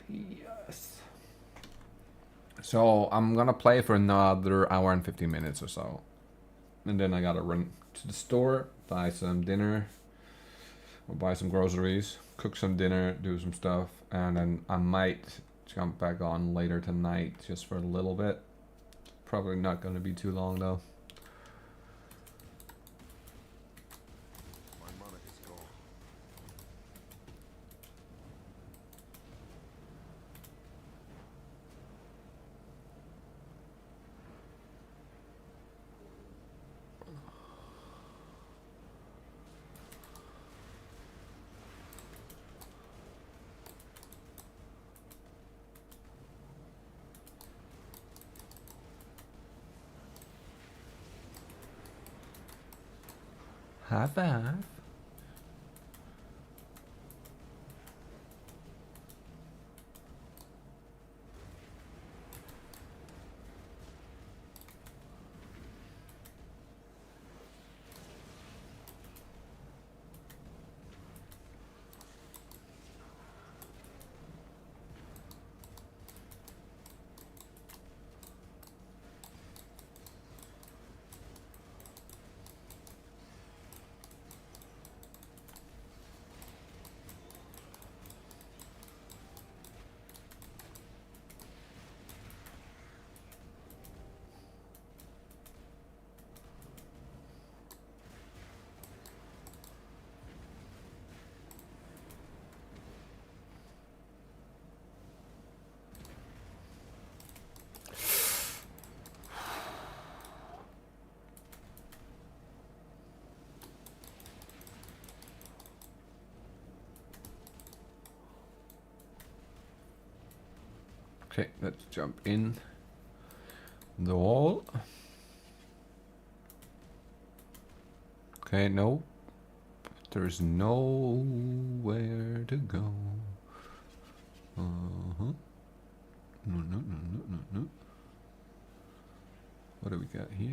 Yes. So I'm gonna play for another hour and 15 minutes or so. And then I gotta run to the store, buy some dinner, or buy some groceries, cook some dinner, do some stuff, and then I might jump back on later tonight just for a little bit. Probably not going to be too long though. My mana is gone. High five. Okay, let's jump in the wall. Okay, no. There's nowhere to go. Uh-huh. No. What do we got here?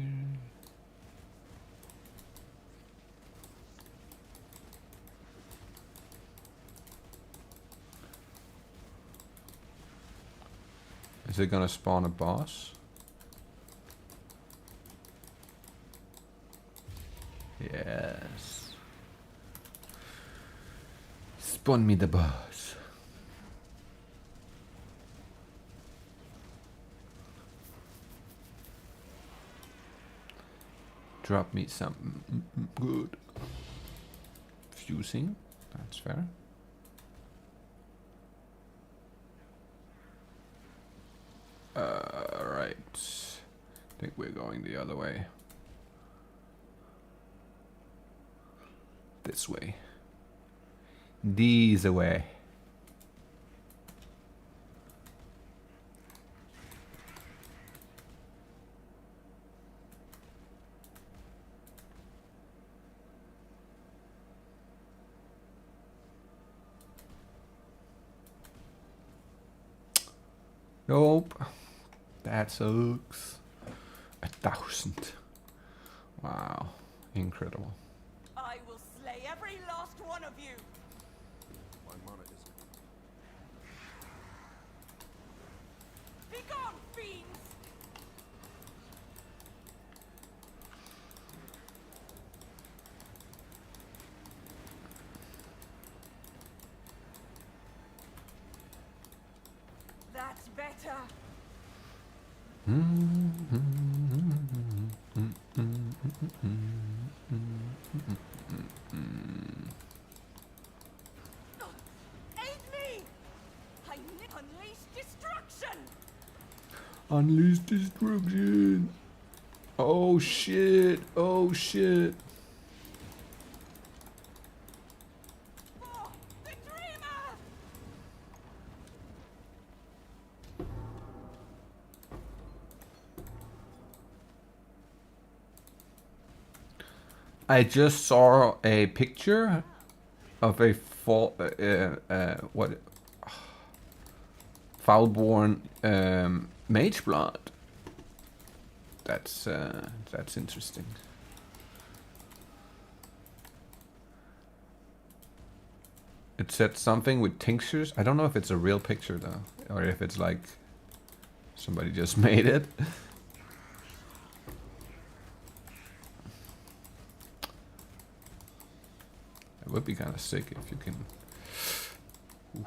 Is it gonna spawn a boss? Yes. Spawn me the boss. Drop me something good. Fusing, that's fair. Right. I think we're going the other way. This way. These away. Nope. That sucks. 1,000. Wow. Incredible. I will slay every last one of you. My mana is Be gone, fiends! That's better. Aid me! I unleash destruction! Unleash destruction. Oh shit. Oh shit. For the dreamer! I just saw a picture of a foulborn mage blood. That's interesting. It said something with tinctures. I don't know if it's a real picture though, or if it's like somebody just made it. It would be kind of sick if you can. Ooh.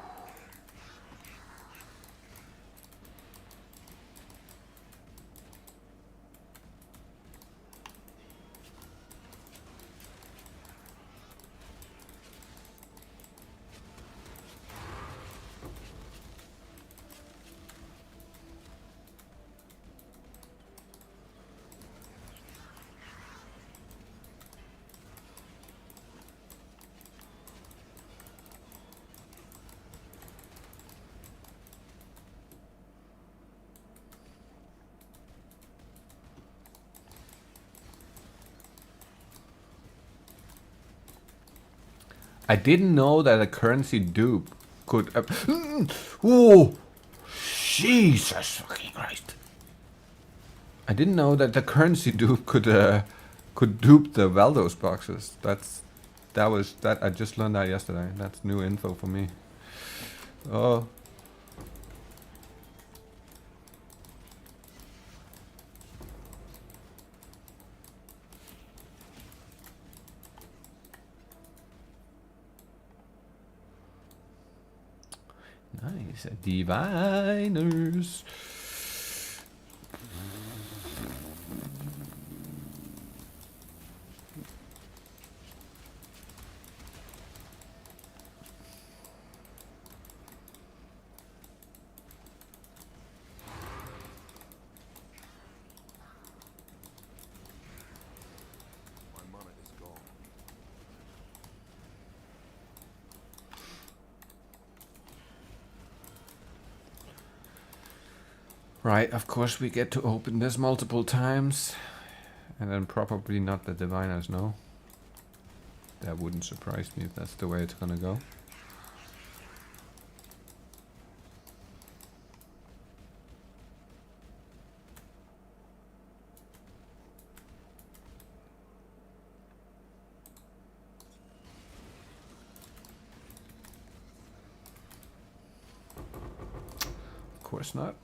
I didn't know that a currency dupe could... oh! Jesus fucking Christ. I didn't know that the currency dupe could dupe the Valdos boxes. I just learned that yesterday. That's new info for me. Oh. Nice. Diviners. My mana is gone. Right, of course we get to open this multiple times. And then probably not the diviners, no. That wouldn't surprise me if that's the way it's gonna go. Of course not.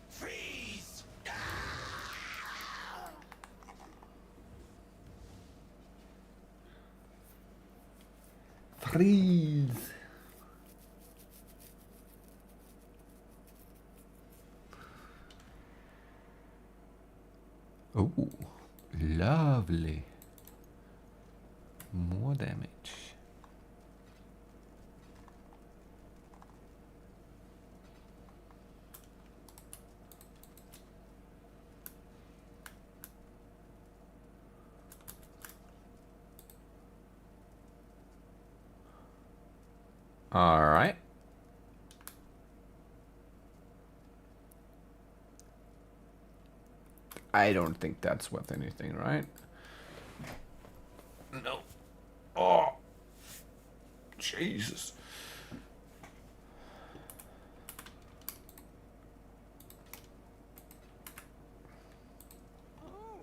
Freeze! Freeze! Oh, lovely. More damage. All right. I don't think that's worth anything, right? No. Oh. Jesus. Oh.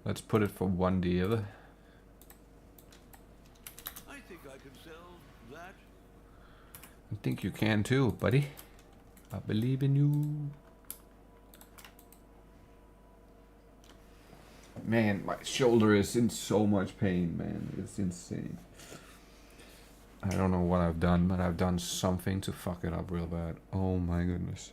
Let's put it for one deal. I think I can sell that. I think you can too, buddy. I believe in you. Man, my shoulder is in so much pain, man. It's insane. I don't know what I've done, but I've done something to fuck it up real bad. Oh my goodness.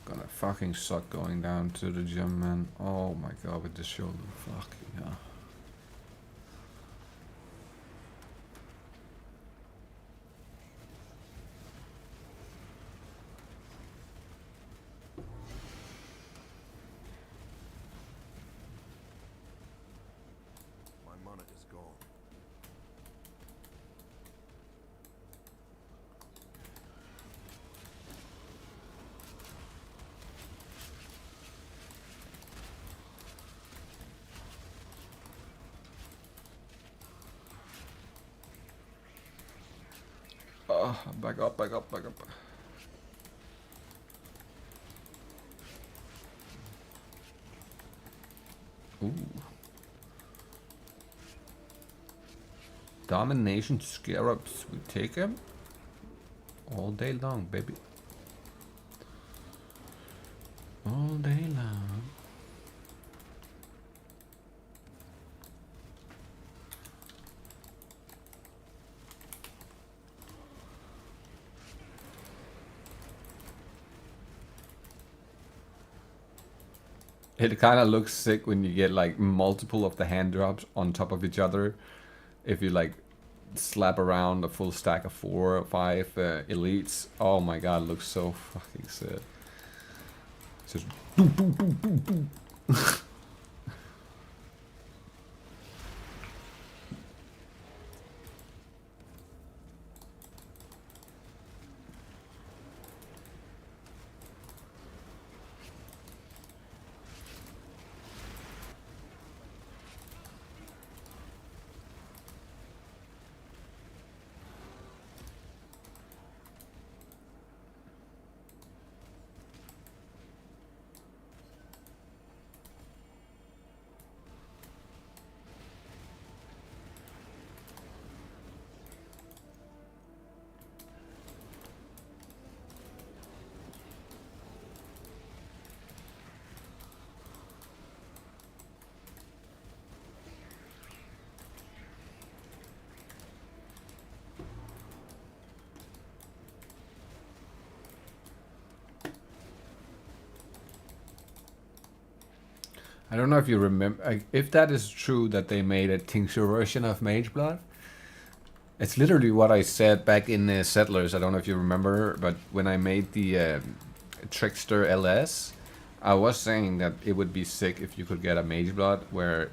Gonna fucking suck going down to the gym, man. Oh my god, with this shoulder. Fuck yeah. My mana is gone. Back up, back up, back up. Ooh. Domination Scarabs. We take him all day long, baby. All day long. It kind of looks sick when you get like multiple of the hand drops on top of each other. If you like slap around a full stack of 4 or 5 elites. Oh my god, it looks so fucking sick. It's just doo, doo, doo, doo, doo. I don't know if you remember, if that is true that they made a tincture version of Mage Blood. It's literally what I said back in Settlers. I don't know if you remember, but when I made the Trickster LS, I was saying that it would be sick if you could get a Mage Blood where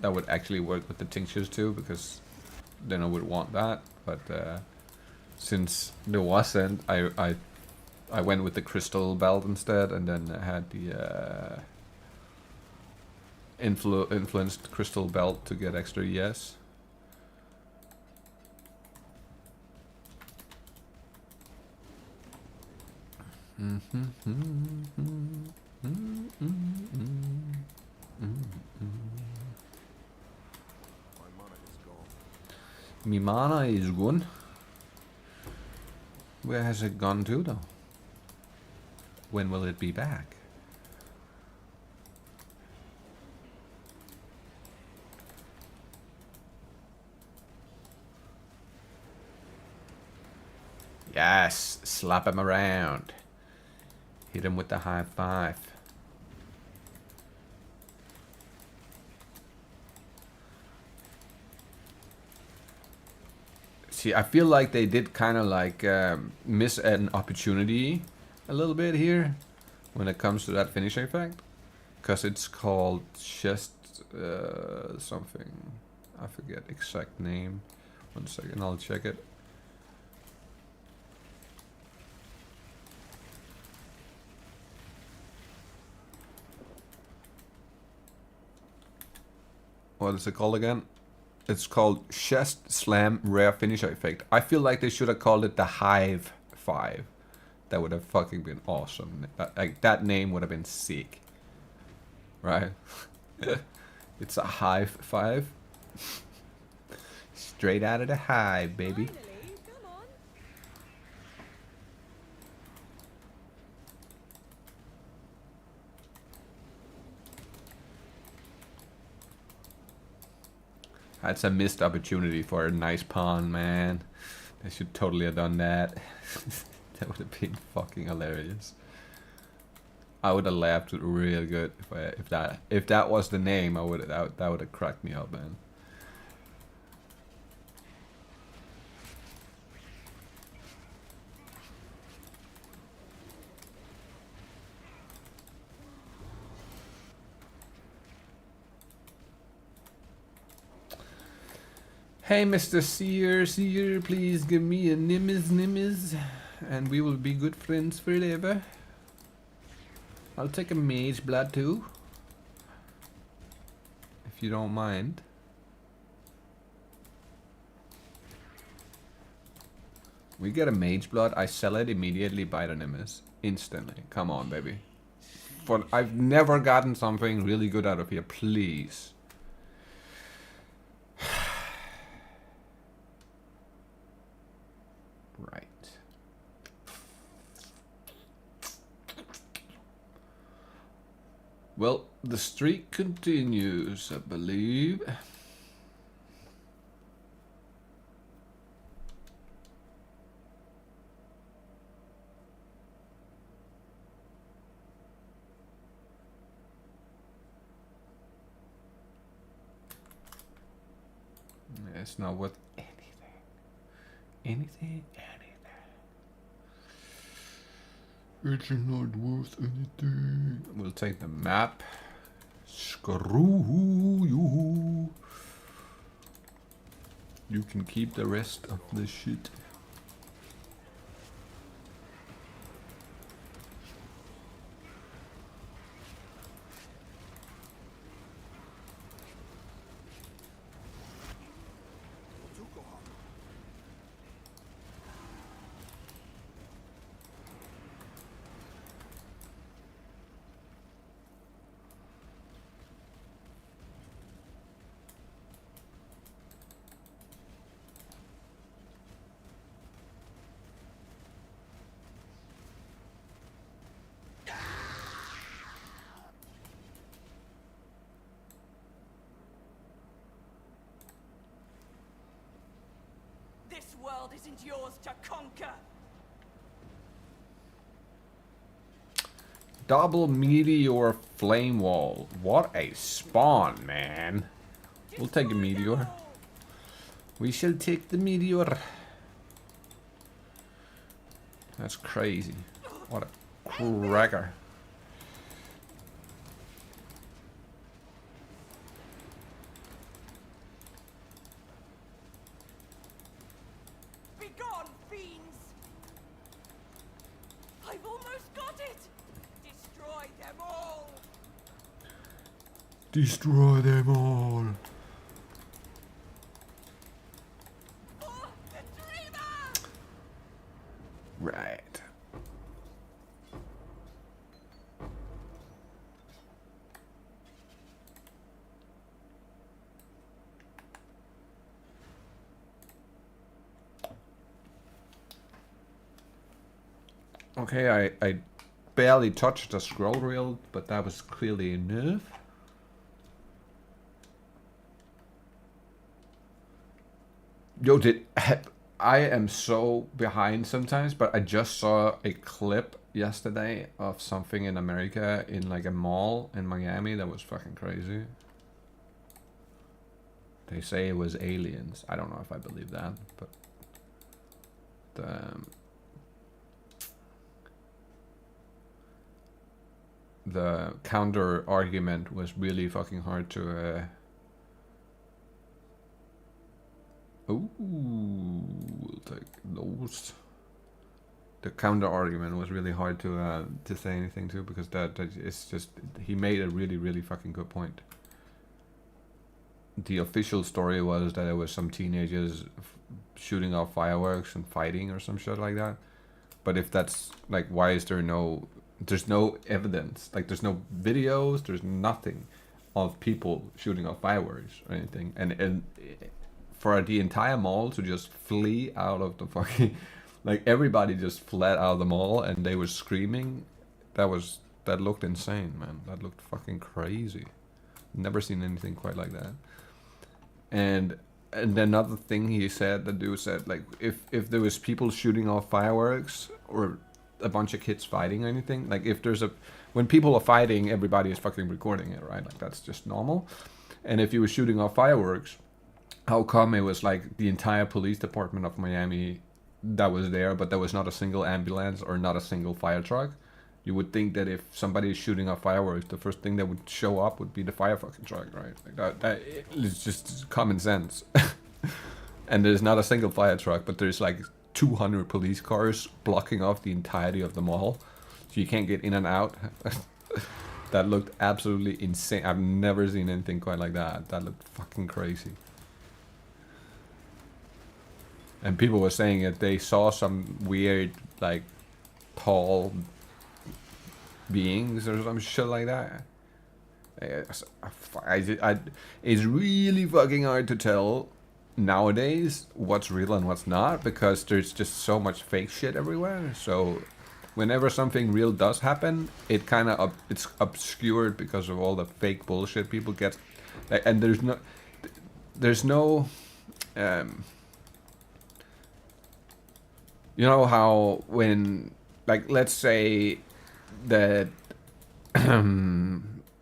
that would actually work with the tinctures too, because then I would want that. But since there wasn't, I went with the Crystal Belt instead, and then I had the influenced Crystal Belt to get extra ES. My mana is gone. Where has it gone to though? When will it be back? Yes, slap him around. Hit him with the high five. See, I feel like they did kind of like miss an opportunity a little bit here when it comes to that finish effect. Because it's called chest something. I forget exact name. 1 second, I'll check it. What is it called again? It's called Chest Slam Rare Finisher Effect. I feel like they should have called it the Hive 5. That would have fucking been awesome. Like, that name would have been sick. Right? It's a Hive 5. Straight out of the hive, baby. Finally, come on. That's a missed opportunity for a nice pawn, man. They should totally have done that. That would have been fucking hilarious. I would have laughed real good if that was the name. That would have cracked me up, man. Hey, Mr. Seer, please give me a Nimmez, and we will be good friends forever. I'll take a Mage Blood too, if you don't mind. We get a Mage Blood, I sell it immediately, buy the Nimmez. Instantly. Come on, baby. I've never gotten something really good out of here, please. Right. Well, the streak continues, I believe. It's not worth anything. It's not worth anything. We'll take the map. Screw you. You can keep the rest of the shit. This world isn't yours to conquer. Double meteor flame wall. What a spawn, man. We'll take a meteor. We shall take the meteor. That's crazy. What a cracker. Begone, fiends! I've almost got it! Destroy them all! Destroy them all. For the dreamer! Right. Okay, I barely touched the scroll wheel, but that was clearly enough. Yo, I am so behind sometimes, but I just saw a clip yesterday of something in America in like a mall in Miami that was fucking crazy. They say it was aliens. I don't know if I believe that, but the counter argument was really fucking hard to ooh, we'll take those. The counter argument was really hard to say anything to, because that it's just, he made a really fucking good point. The official story was that it was some teenagers shooting off fireworks and fighting or some shit like that. But if that's like, why is there there's no evidence, like there's no videos, there's nothing of people shooting off fireworks or anything, and for the entire mall to just flee out of the fucking, like everybody just fled out of the mall and they were screaming, that looked insane, man. That looked fucking crazy. Never seen anything quite like that. And another thing he said, the dude said, like, if there was people shooting off fireworks or a bunch of kids fighting or anything, like if there's when people are fighting, everybody is fucking recording it, right? Like that's just normal. And if you were shooting off fireworks, how come it was like the entire police department of Miami that was there, but there was not a single ambulance or not a single fire truck? You would think that if somebody is shooting off fireworks, the first thing that would show up would be the fire fucking truck, right? Like that is just common sense. And there's not a single fire truck, but there's like 200 police cars blocking off the entirety of the mall, so you can't get in and out. That looked absolutely insane. I've never seen anything quite like that. That looked fucking crazy. And people were saying that they saw some weird, like, tall beings or some shit like that. It's really fucking hard to tell nowadays what's real and what's not, because there's just so much fake shit everywhere. So whenever something real does happen, it kind of it's obscured because of all the fake bullshit people get. And there's no you know how when, like, let's say that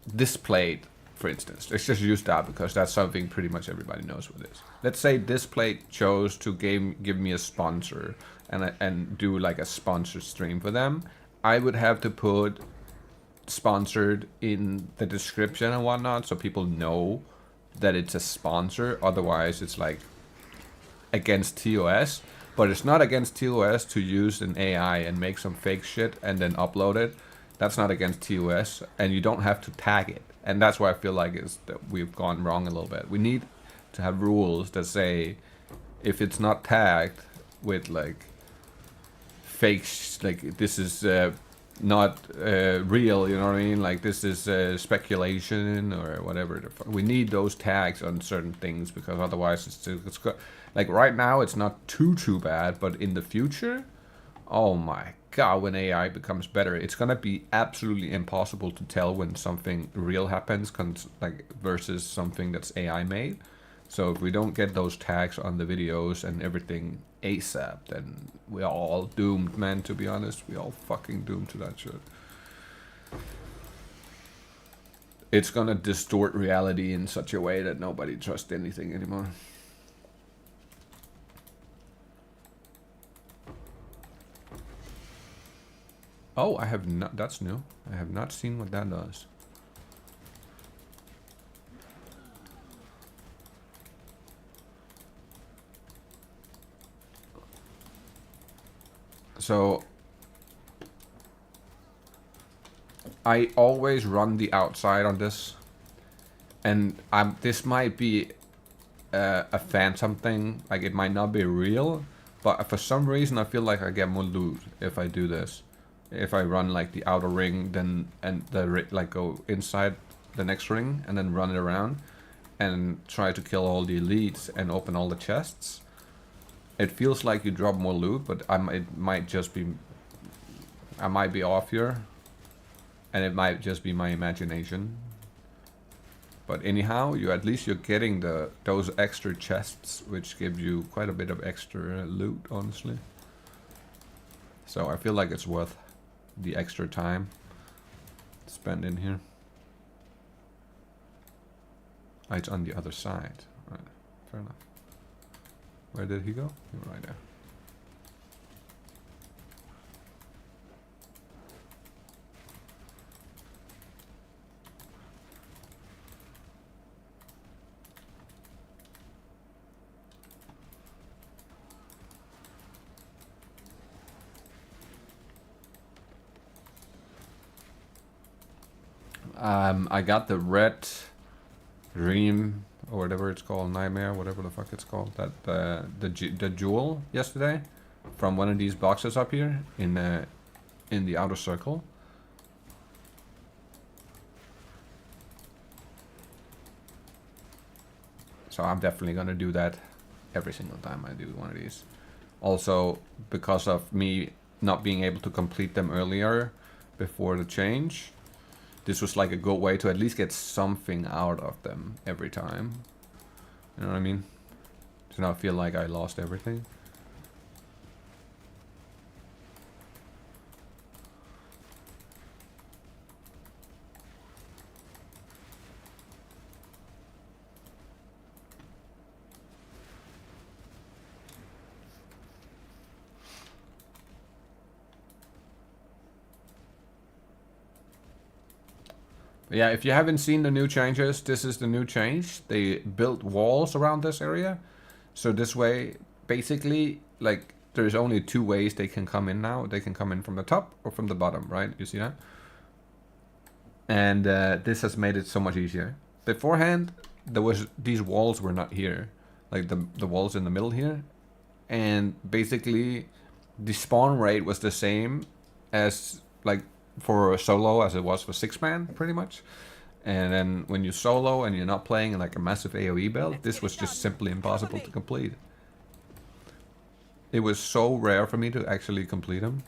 this plate for instance. Let's just use that because that's something pretty much everybody knows what it is. Let's say this plate chose to give me a sponsor and do like a sponsor stream for them. I would have to put sponsored in the description and whatnot so people know that it's a sponsor. Otherwise it's like against TOS, but it's not against TOS to use an AI and make some fake shit and then upload it. That's not against TOS, and you don't have to tag it. And that's why I feel like is that we've gone wrong a little bit. We need to have rules that say if it's not tagged with like fake, like this is not real, you know what I mean? Like this is speculation or whatever. We need those tags on certain things because otherwise it's like right now it's not too bad, but in the future, oh my god, when AI becomes better, it's gonna be absolutely impossible to tell when something real happens, like versus something that's AI made. So if we don't get those tags on the videos and everything ASAP, then we're all doomed, man, to be honest. We're all fucking doomed to that shit. It's gonna distort reality in such a way that nobody trusts anything anymore. Oh, I have not, that's new. I have not seen what that does. So I always run the outside on this, and this might be a phantom thing, like it might not be real, but for some reason I feel like I get more loot if I do this. If I run like the outer ring, then like go inside the next ring and then run it around and try to kill all the elites and open all the chests. It feels like you drop more loot, but it might just be, I might be off here, and it might just be my imagination. But anyhow, at least you're getting those extra chests, which give you quite a bit of extra loot, honestly. So I feel like it's worth the extra time spent in here. Oh, it's on the other side. Right, fair enough. Where did he go? You're right there. I got the red dream or whatever it's called, nightmare, whatever the fuck it's called, that the jewel yesterday from one of these boxes up here in the outer circle. So I'm definitely gonna do that every single time I do one of these. Also, because of me not being able to complete them earlier before the change, this was like a good way to at least get something out of them every time. You know what I mean? To not feel like I lost everything. Yeah, if you haven't seen the new changes, this is the new change. They built walls around this area. So this way, basically, like, there's only two ways they can come in now. They can come in from the top or from the bottom, right? You see that? And this has made it so much easier. Beforehand, these walls were not here. Like the walls in the middle here. And basically, the spawn rate was the same as, like, for a solo as it was for 6-man, pretty much. And then when you solo and you're not playing in like a massive AoE build, this was just simply impossible to complete. It was so rare for me to actually complete them.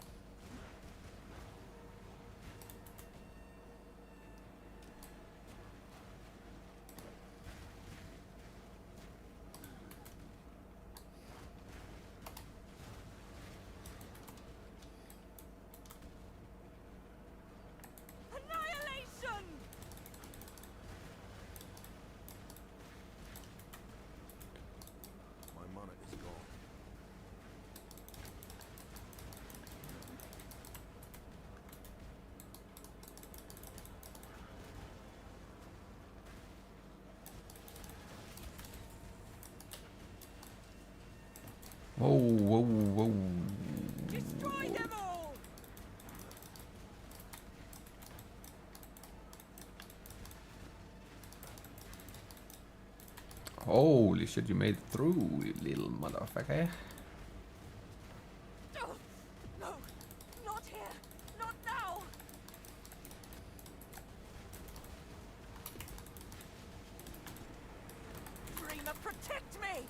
Whoa, whoa, whoa. Destroy them all! Holy shit, you made it through, you little motherfucker. Oh, no, not here, not now! Dreamer, protect me!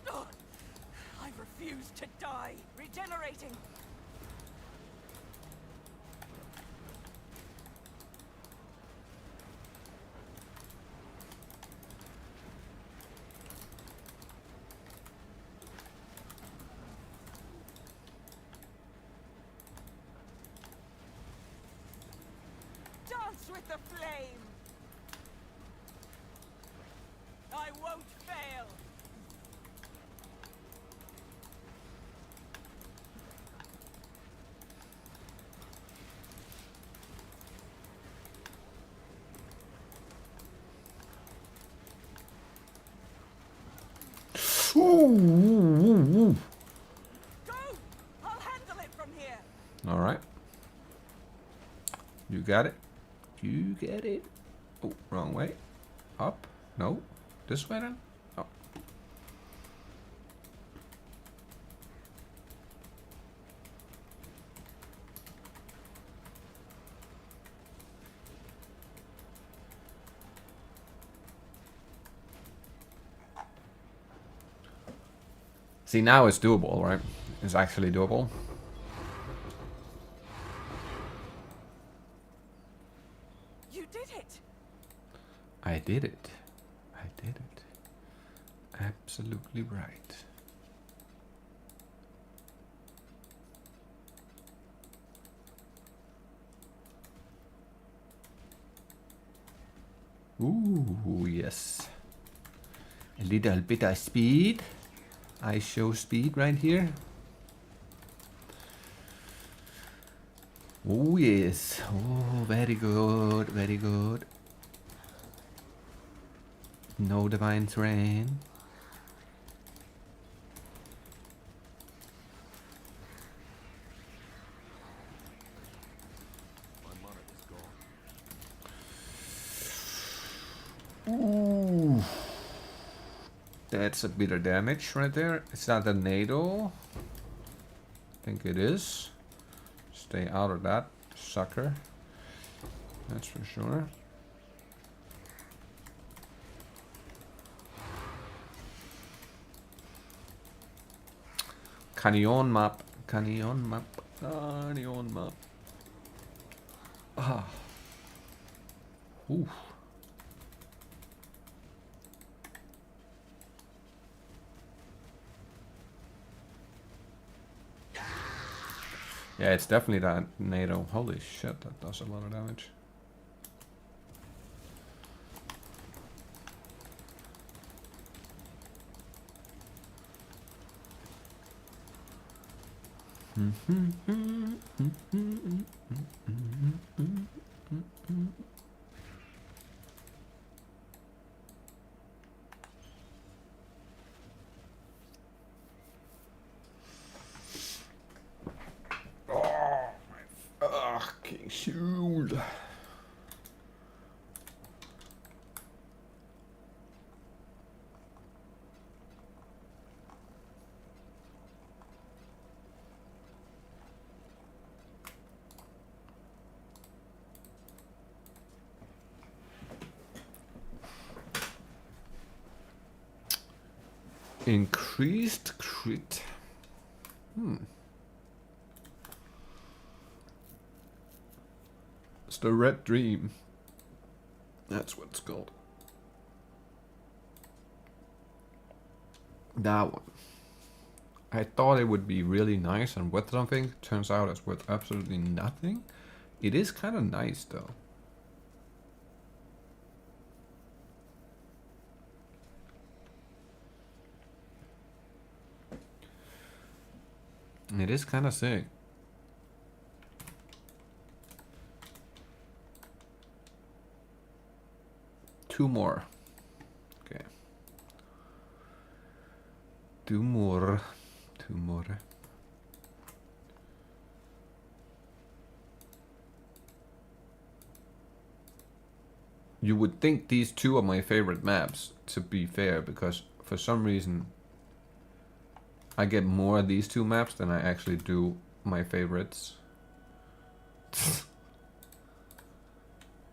Oh, I refuse to die. Regenerating. Dance with the flame. I won't fail. Ooh. Go! I'll handle it from here. All right. You got it. You get it. Oh, wrong way. Up. No. This way then. Oh. See, now it's doable, right? It's actually doable. You did it. I did it. I did it. Absolutely right. Ooh, yes. A little bit of speed. I show speed right here. Oh, yes. Oh, very good. Very good. No divine terrain. Ooh. That's a bit of damage right there. Is that a NATO? I think it is. Stay out of that, sucker. That's for sure. Canyon map. Canyon map. Canyon map. Ah. Ooh. Yeah, it's definitely that NATO. Holy shit, that does a lot of damage. Fucking shield. Increased crit. It's the Red Dream. That's what it's called. That one. I thought it would be really nice and worth something. Turns out it's worth absolutely nothing. It is kind of nice though. It is kind of sick. 2 more. Okay. 2 more. 2 more. You would think these 2 are my favorite maps, to be fair, because for some reason I get more of these 2 maps than I actually do my favorites.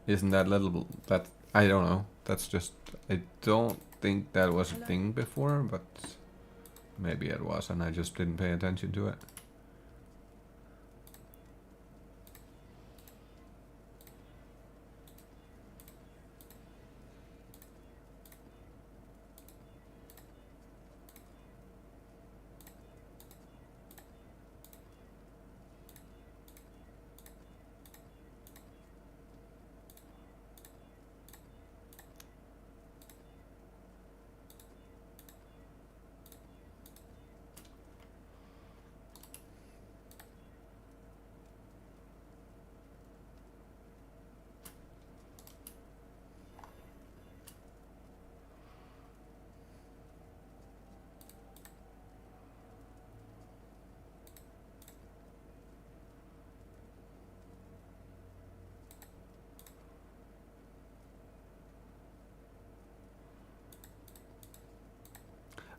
Isn't that little, that, I don't know, that's just, I don't think that was a thing before, but maybe it was and I just didn't pay attention to it.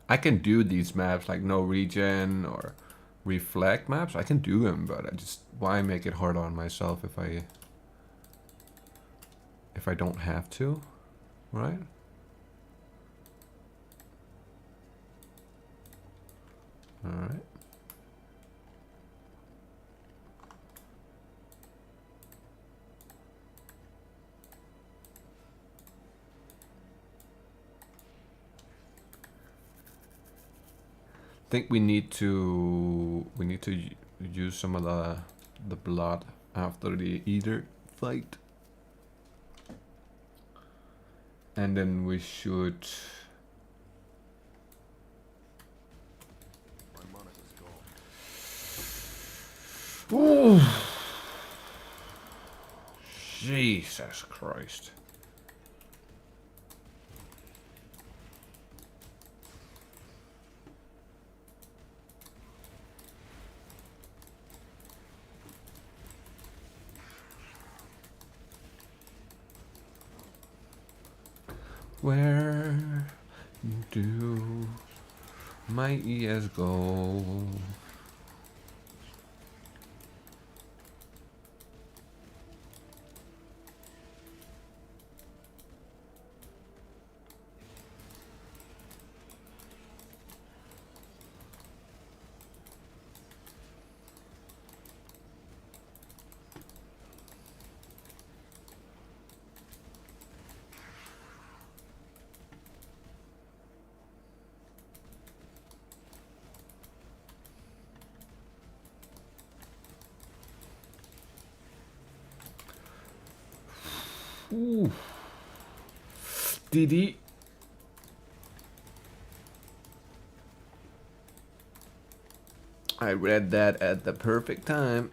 I can do these maps like no regen or reflect maps. I can do them, but I just, why make it hard on myself if I don't have to, right? All right. Think we need to use some of the blood after the Eater fight, and then we should. My monitor's gone. Ooh. Jesus Christ. Where do my ES go? Ooh. DD. I read that at the perfect time.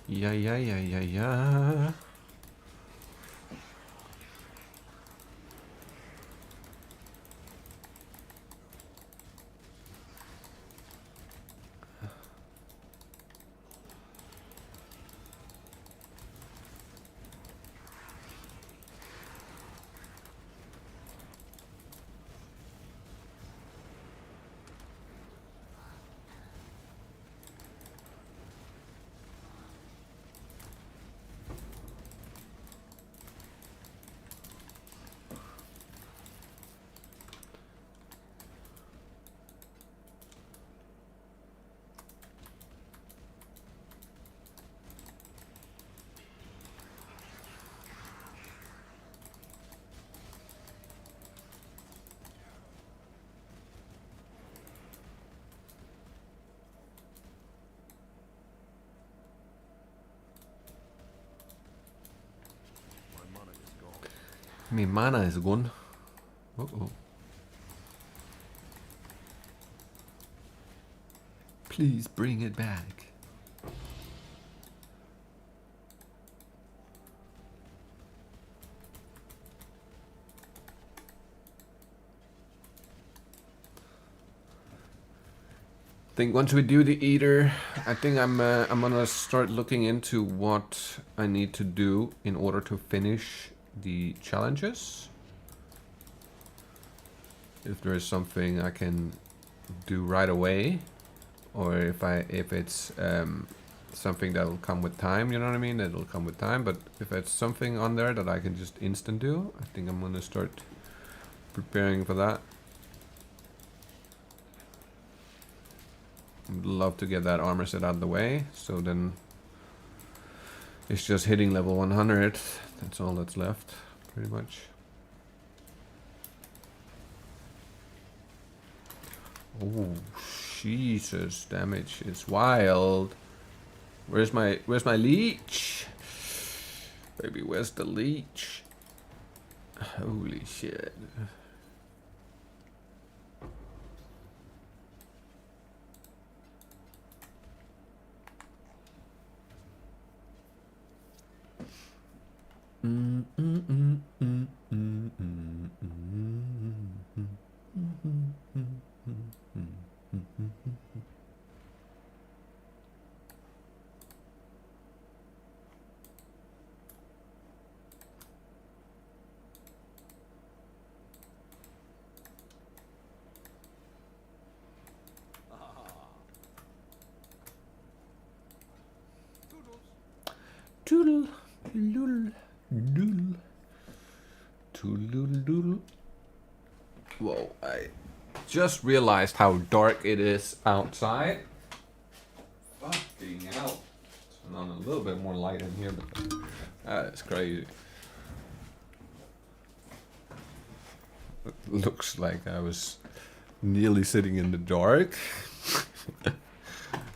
Yeah. My mana is gone. Uh-oh. Please bring it back. I think once we do the eater, I think I'm gonna start looking into what I need to do in order to finish the challenges. If there is something I can do right away, or if it's something that'll come with time, you know what I mean? It'll come with time. But if it's something on there that I can just instant do, I think I'm gonna start preparing for that. I'd love to get that armor set out of the way, so then it's just hitting level 100. That's all that's left, pretty much. Oh, Jesus, damage is wild. Where's my leech? Baby, where's the leech? Holy shit. Toodle, doodle, doodle, toodle, doodle. Whoa, I just realized how dark it is outside. Fucking hell. Turn on a little bit more light in here, but that's crazy. It looks like I was nearly sitting in the dark.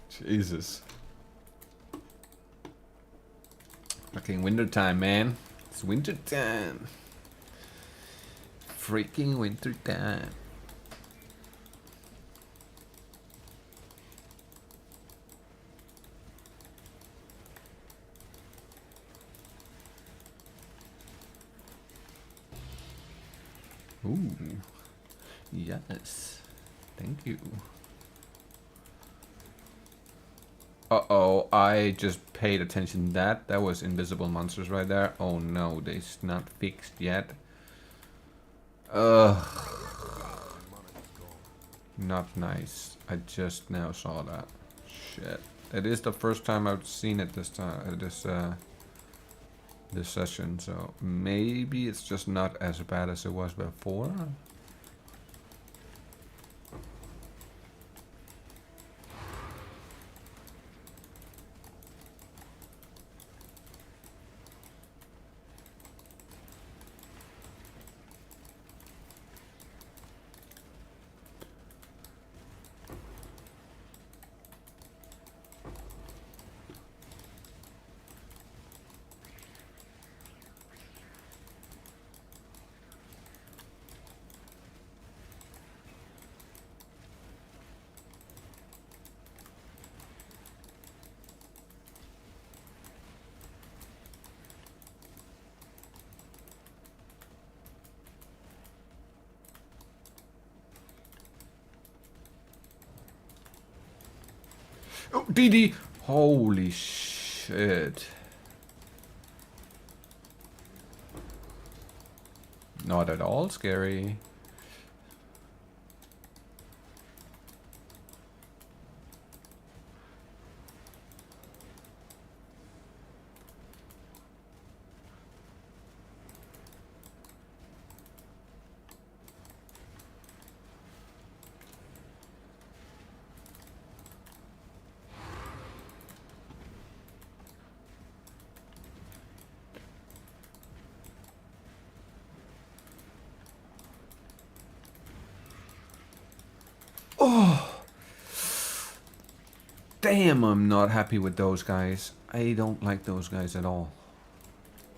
Jesus. Fucking winter time, man. It's winter time. Freaking winter time. Ooh. Yes. Thank you. Uh-oh, I just paid attention to that. That was invisible monsters right there. Oh no, they's not fixed yet. Ugh. Not nice. I just now saw that. Shit. It is the first time I've seen it this time, this session, so maybe it's just not as bad as it was before. Oh, DD! Holy shit. Not at all scary. Oh, damn, I'm not happy with those guys. I don't like those guys at all.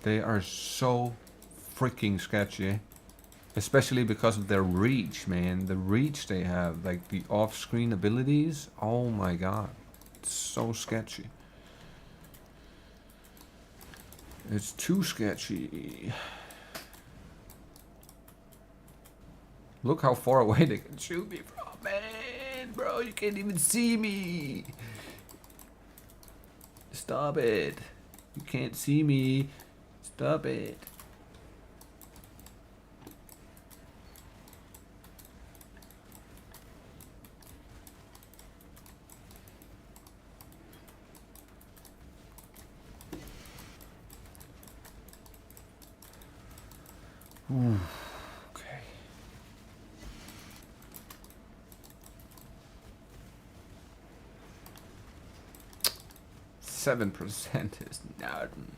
They are so freaking sketchy. Especially because of their reach, man. The reach they have, like the off-screen abilities. Oh my god. It's so sketchy. It's too sketchy. Look how far away they can shoot me from. Man, bro, you can't even see me. Stop it. You can't see me. Stop it. Ooh, okay. .7% is nothing.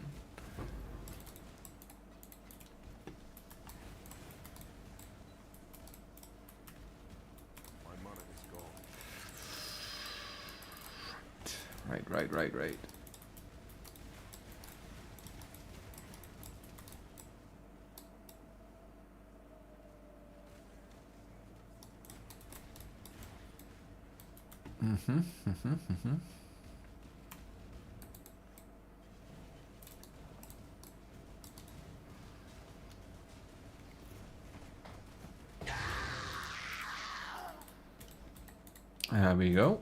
My mana is gone. Right. There we go.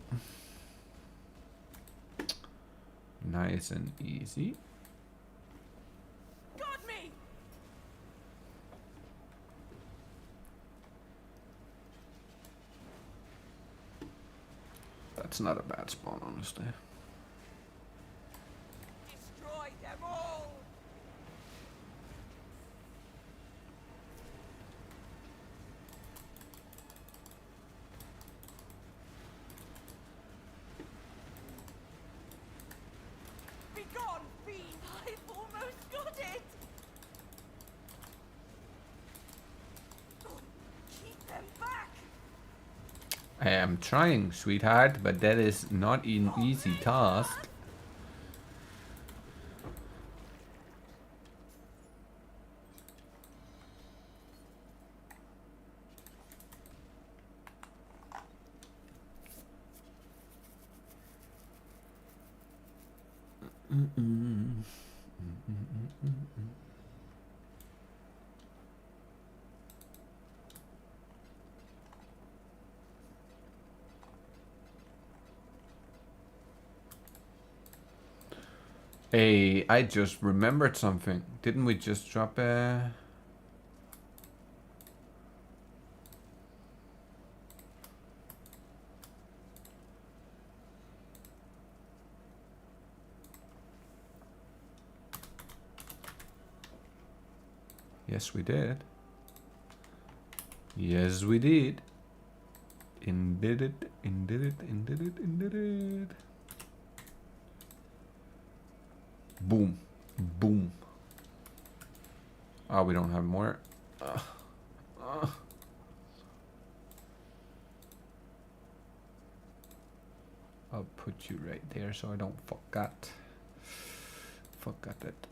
Nice and easy. Got me! That's not a bad spawn, honestly. Destroy them all! Be gone, fiend! I've almost got it! Keep them back! I am trying, sweetheart, but that is not an easy task. Hey, I just remembered something. Didn't we just drop a... Yes, we did. Yes, we did. Indeed it. Boom. Boom. Oh, we don't have more. I'll put you right there so I don't forget it.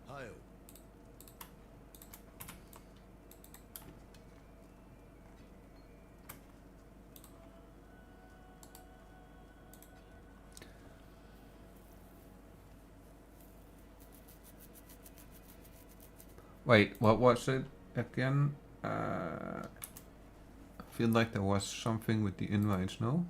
Hail. Wait, what was it again? I feel like there was something with the invites, no?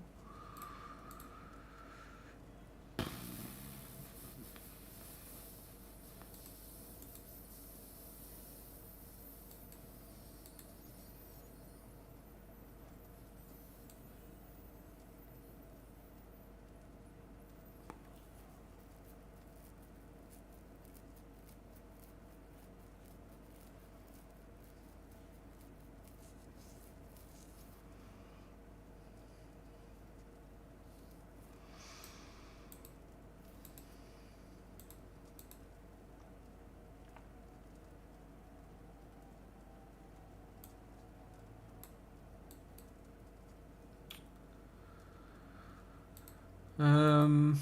Um.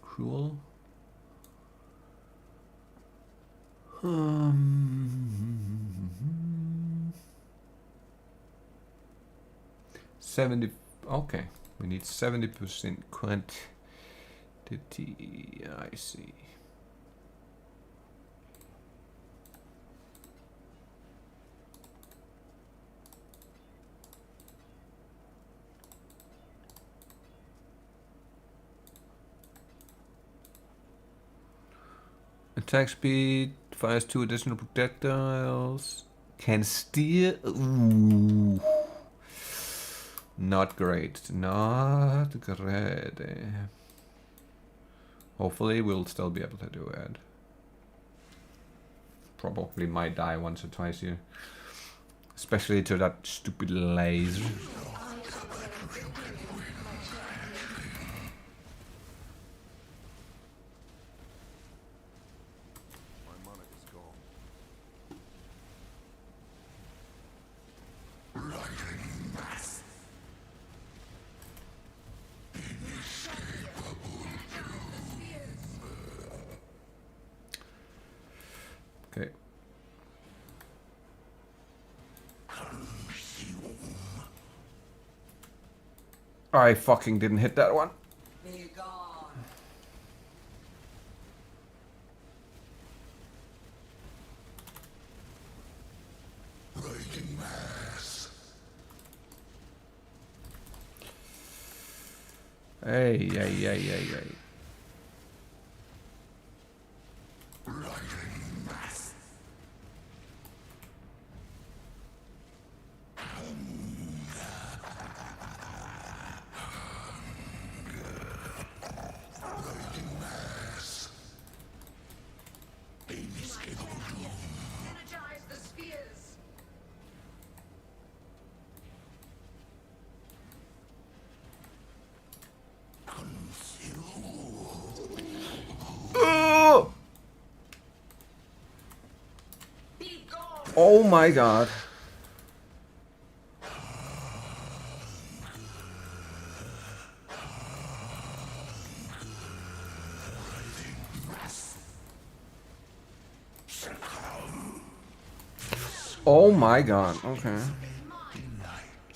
Cruel. 70. Okay, we need 70% quantity. I see. Attack speed, fires 2 additional projectiles, can steer. Ooh. Not great. Not great. Hopefully we'll still be able to do it. Probably might die once or twice here. Especially to that stupid laser. Okay. I fucking didn't hit that one. Be gone. Breaking mass. Hey, hey, hey, hey, hey. Writing mass. Writing mass. Inescapable doom. Energize the spheres. Oh! Be gone. Oh my god. Oh my god, okay.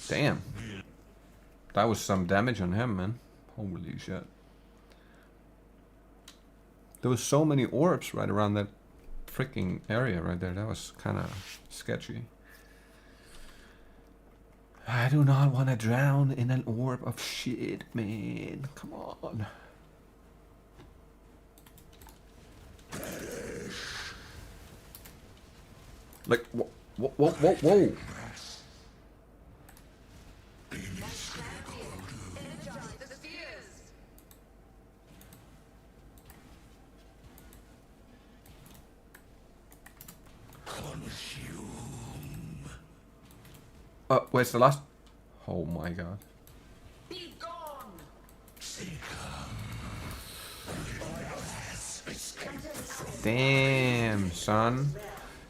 Damn. That was some damage on him, man. Holy shit. There was so many orbs right around that freaking area right there. That was kind of sketchy. I do not want to drown in an orb of shit, man. Come on. Like, whoa, whoa, whoa, whoa, whoa. Energize the spheres. Where's the last? Oh my god. Be gone. Damn, son.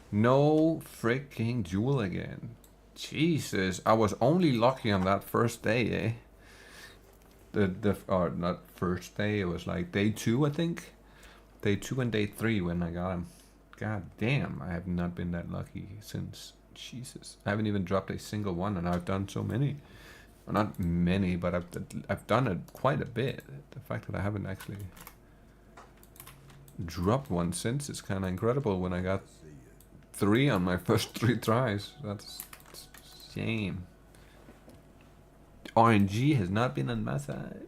No freaking jewel again. Jesus, I was only lucky on that first day, eh? Or not first day, it was like day 2, I think. Day 2 and day 3 when I got him. God damn, I have not been that lucky since. Jesus, I haven't even dropped a single one, and I've done so many. Well, not many, but I've done it quite a bit. The fact that I haven't actually dropped one since is kind of incredible. When I got 3 on my first 3 tries, that's a shame. RNG has not been on my side.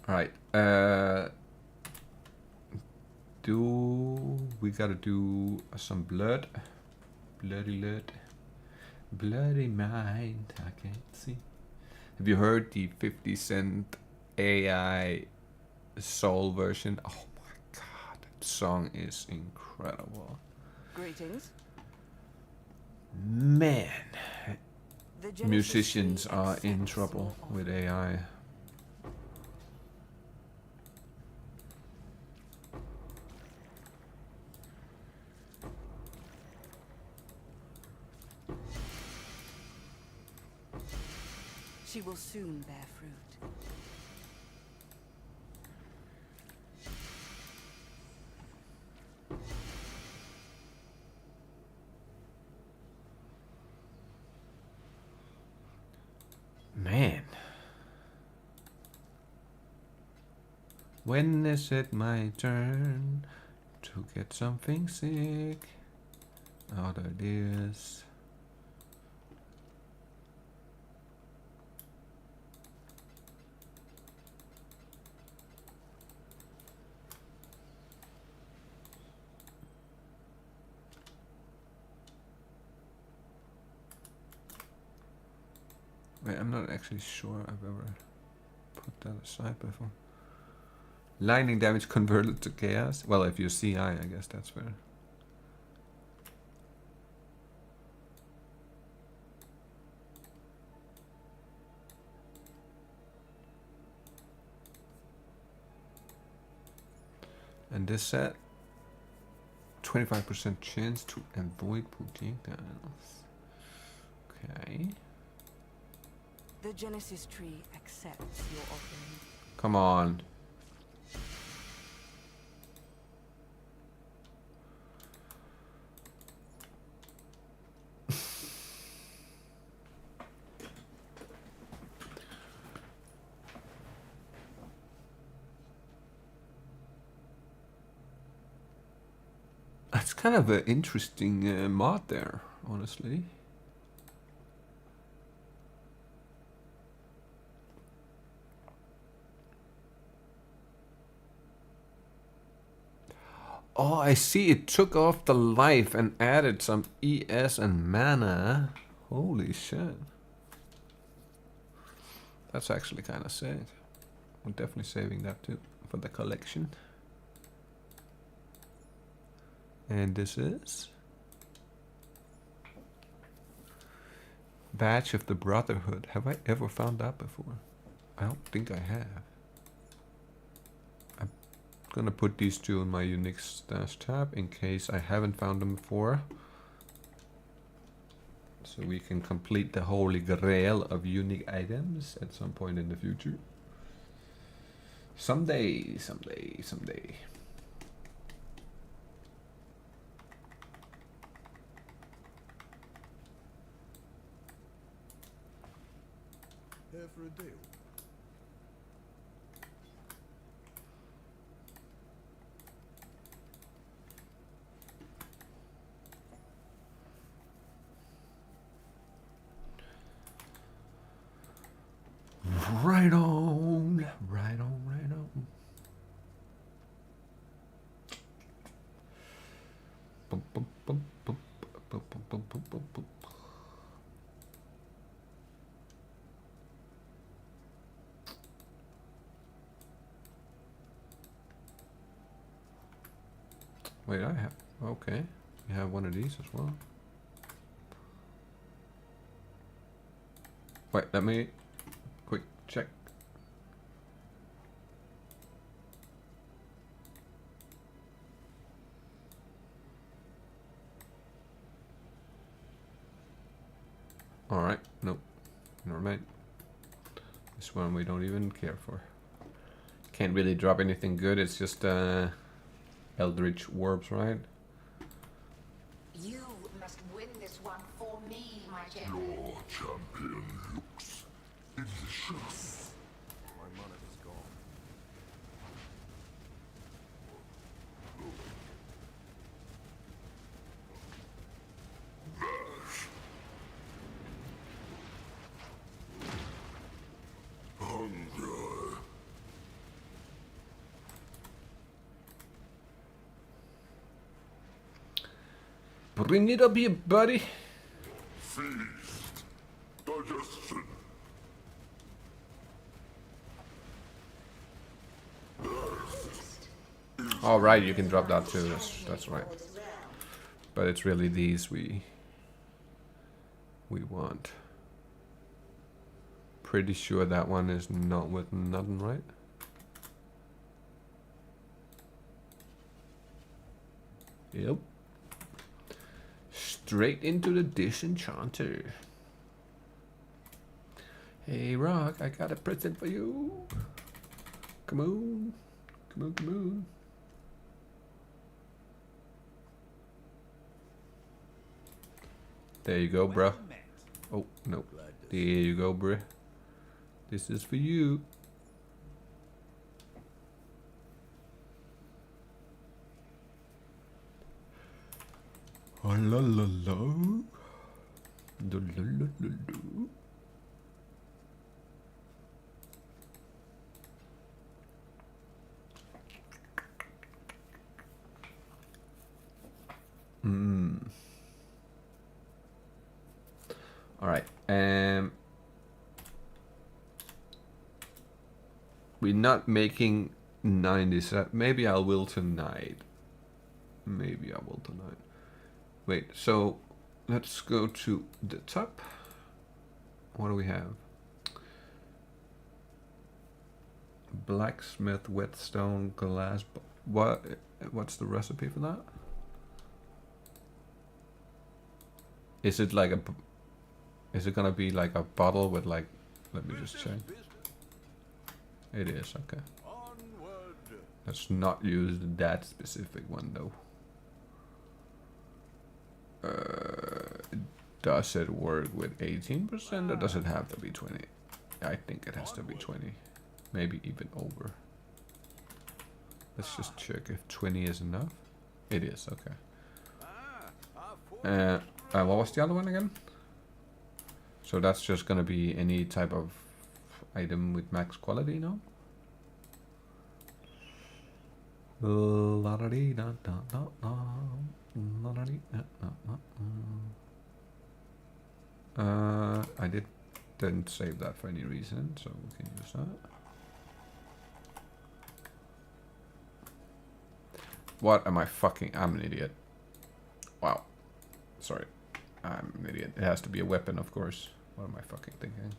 Alright, we gotta do some blood. Bloody mind, I can't see. Have you heard the 50 Cent AI soul version? Oh my god, that song is incredible. Greetings. Man, The Genesis musicians tree are in accepts trouble your with offer. AI. She will soon bear fruit. Man. When is it my turn to get something sick? Oh, there it is. Wait, I'm not actually sure I've ever put that aside before. Lightning damage converted to chaos? Well, if you're CI, I guess that's fair. And this set, 25% chance to avoid projectiles. Okay. The Genesis tree accepts your offering. Come on. That's kind of an interesting mod there, honestly. Oh, I see. It took off the life and added some ES and mana. Holy shit. That's actually kind of sick. I'm definitely saving that too for the collection. And this is Badge of the Brotherhood. Have I ever found that before? I don't think I have. I'm gonna put these two in my unique stash tab in case I haven't found them before. So we can complete the holy grail of unique items at some point in the future. Someday, someday, someday. Here for a deal. Right on, right on, right on. Bum, bum, bum, bum, bum, bum, bum, bum, bum, bum. Wait, I have. Okay, you have one of these as well. Wait, let me quick check. Alright, nope. Never mind. This one we don't even care for. Can't really drop anything good, it's just Eldritch Orbs, right? You must win this one for me, my champion. Your champion looks delicious. My mana is gone. Hunger. Bring it up here, buddy. Feast. Digestion. All right, you can drop that too. That's right. But it's really these we want. Pretty sure that one is not with nothing, right? Yep. Straight into the disenchanter. Hey, Rock, I got a present for you. Come on. Come on, come on. There you go, bruh. Oh, no. There you go, bruh. This is for you. Oh, la la la. La la la la la. All right. We're not making 90s. Maybe I will tonight. Maybe I will tonight. Wait. So let's go to the top. What do we have? Blacksmith, whetstone, glass. What's the recipe for that? Is it like a? Is it gonna be like a bottle with like? Let me just check. It is, okay. Onward. Let's not use that specific one though. Does it work with 18% or does it have to be 20? I think it has to be 20. Maybe even over. Let's just check if 20 is enough. It is, okay. What was the other one again? So that's just gonna be any type of item with max quality, no? I didn't save that for any reason, so we can use that. What am I fucking? I'm an idiot. Wow. Sorry. I'm an idiot. It has to be a weapon, of course. What am I fucking thinking?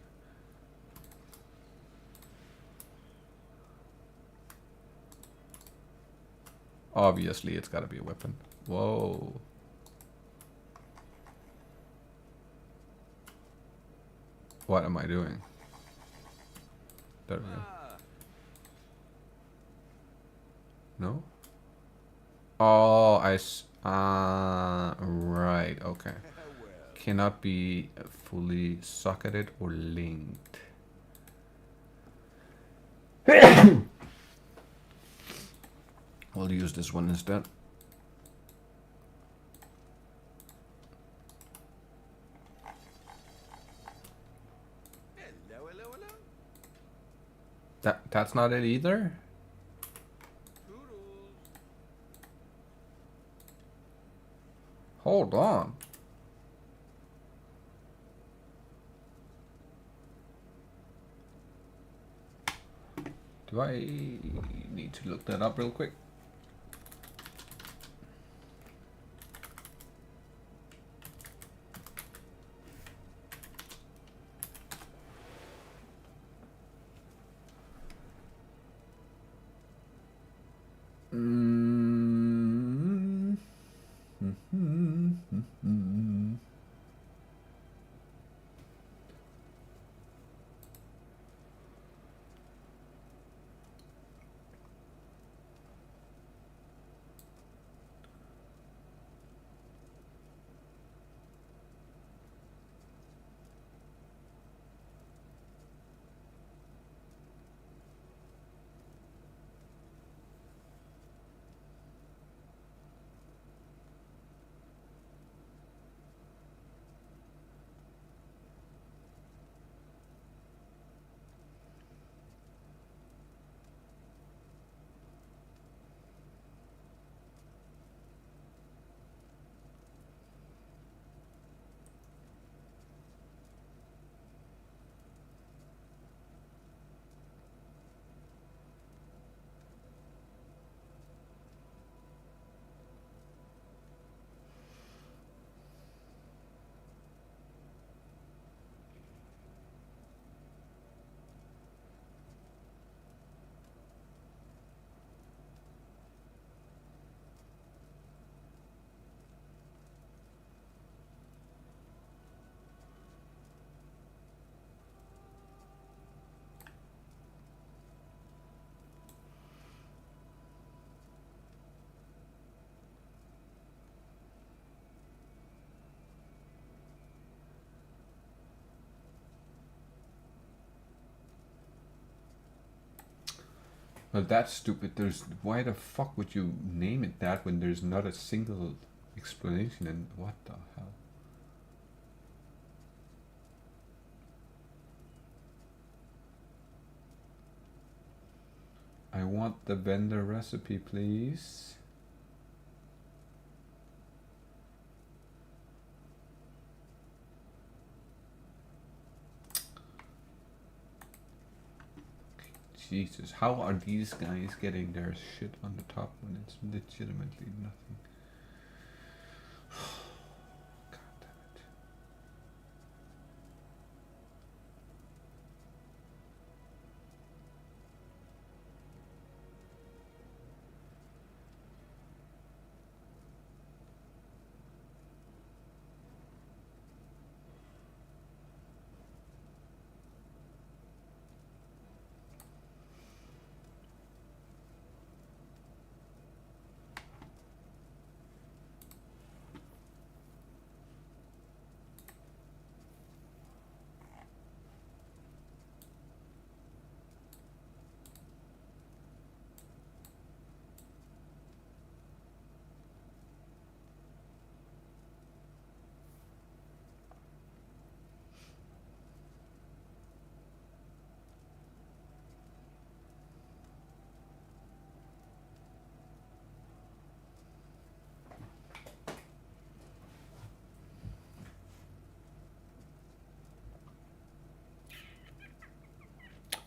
Obviously, it's gotta be a weapon. Whoa. What am I doing? There we go. No? Oh, right, okay. Cannot be fully socketed or linked. We'll use this one instead. Hello, hello, hello. That's not it either? Toodles. Hold on. Do I need to look that up real quick? Well, that's stupid. Why the fuck would you name it that when there's not a single explanation? And what the hell? I want the vendor recipe, please. Jesus, how are these guys getting their shit on the top when it's legitimately nothing? God damn it.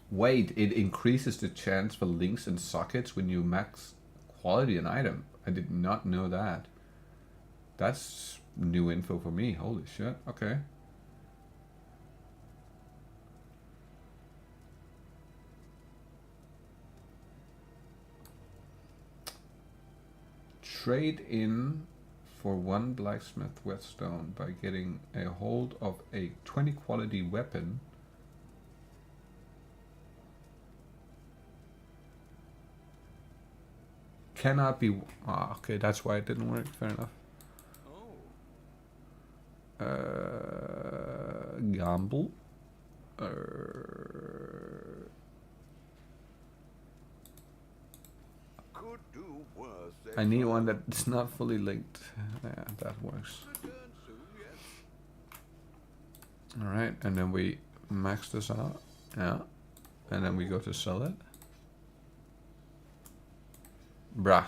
Wait, it increases the chance for links and sockets when you max quality an item. I did not know that. That's new info for me. Holy shit. Okay. Trade in for 1 blacksmith whetstone by getting a hold of a 20 quality weapon. Cannot be. Ah, okay, that's why it didn't work. Fair enough. Gamble. Could do worse. I need one that's not fully linked. Yeah, that works. Return soon, yes. All right, and then we max this out. Yeah, and then we go to sell it. Bruh.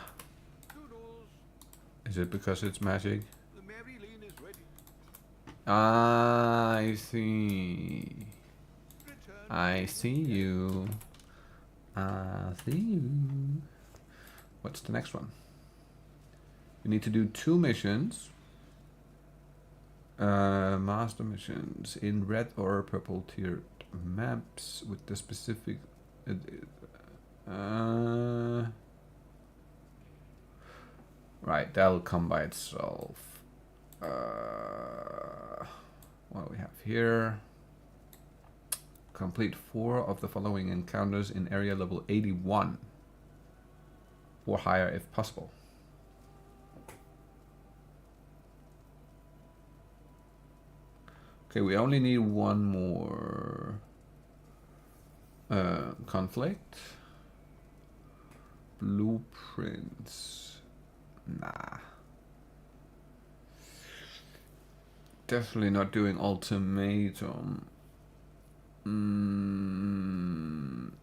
Toodles. Is it because it's magic? The Mary Lean is ready. Ah, I see. Return. I see you. I see you. What's the next one? We need to do 2 missions. Master missions in red or purple tiered maps with the specific. Right, that'll come by itself. What do we have here? Complete 4 of the following encounters in area level 81 or higher if possible. Okay, we only need 1 more conflict. Blueprints. Nah. Definitely not doing ultimatum.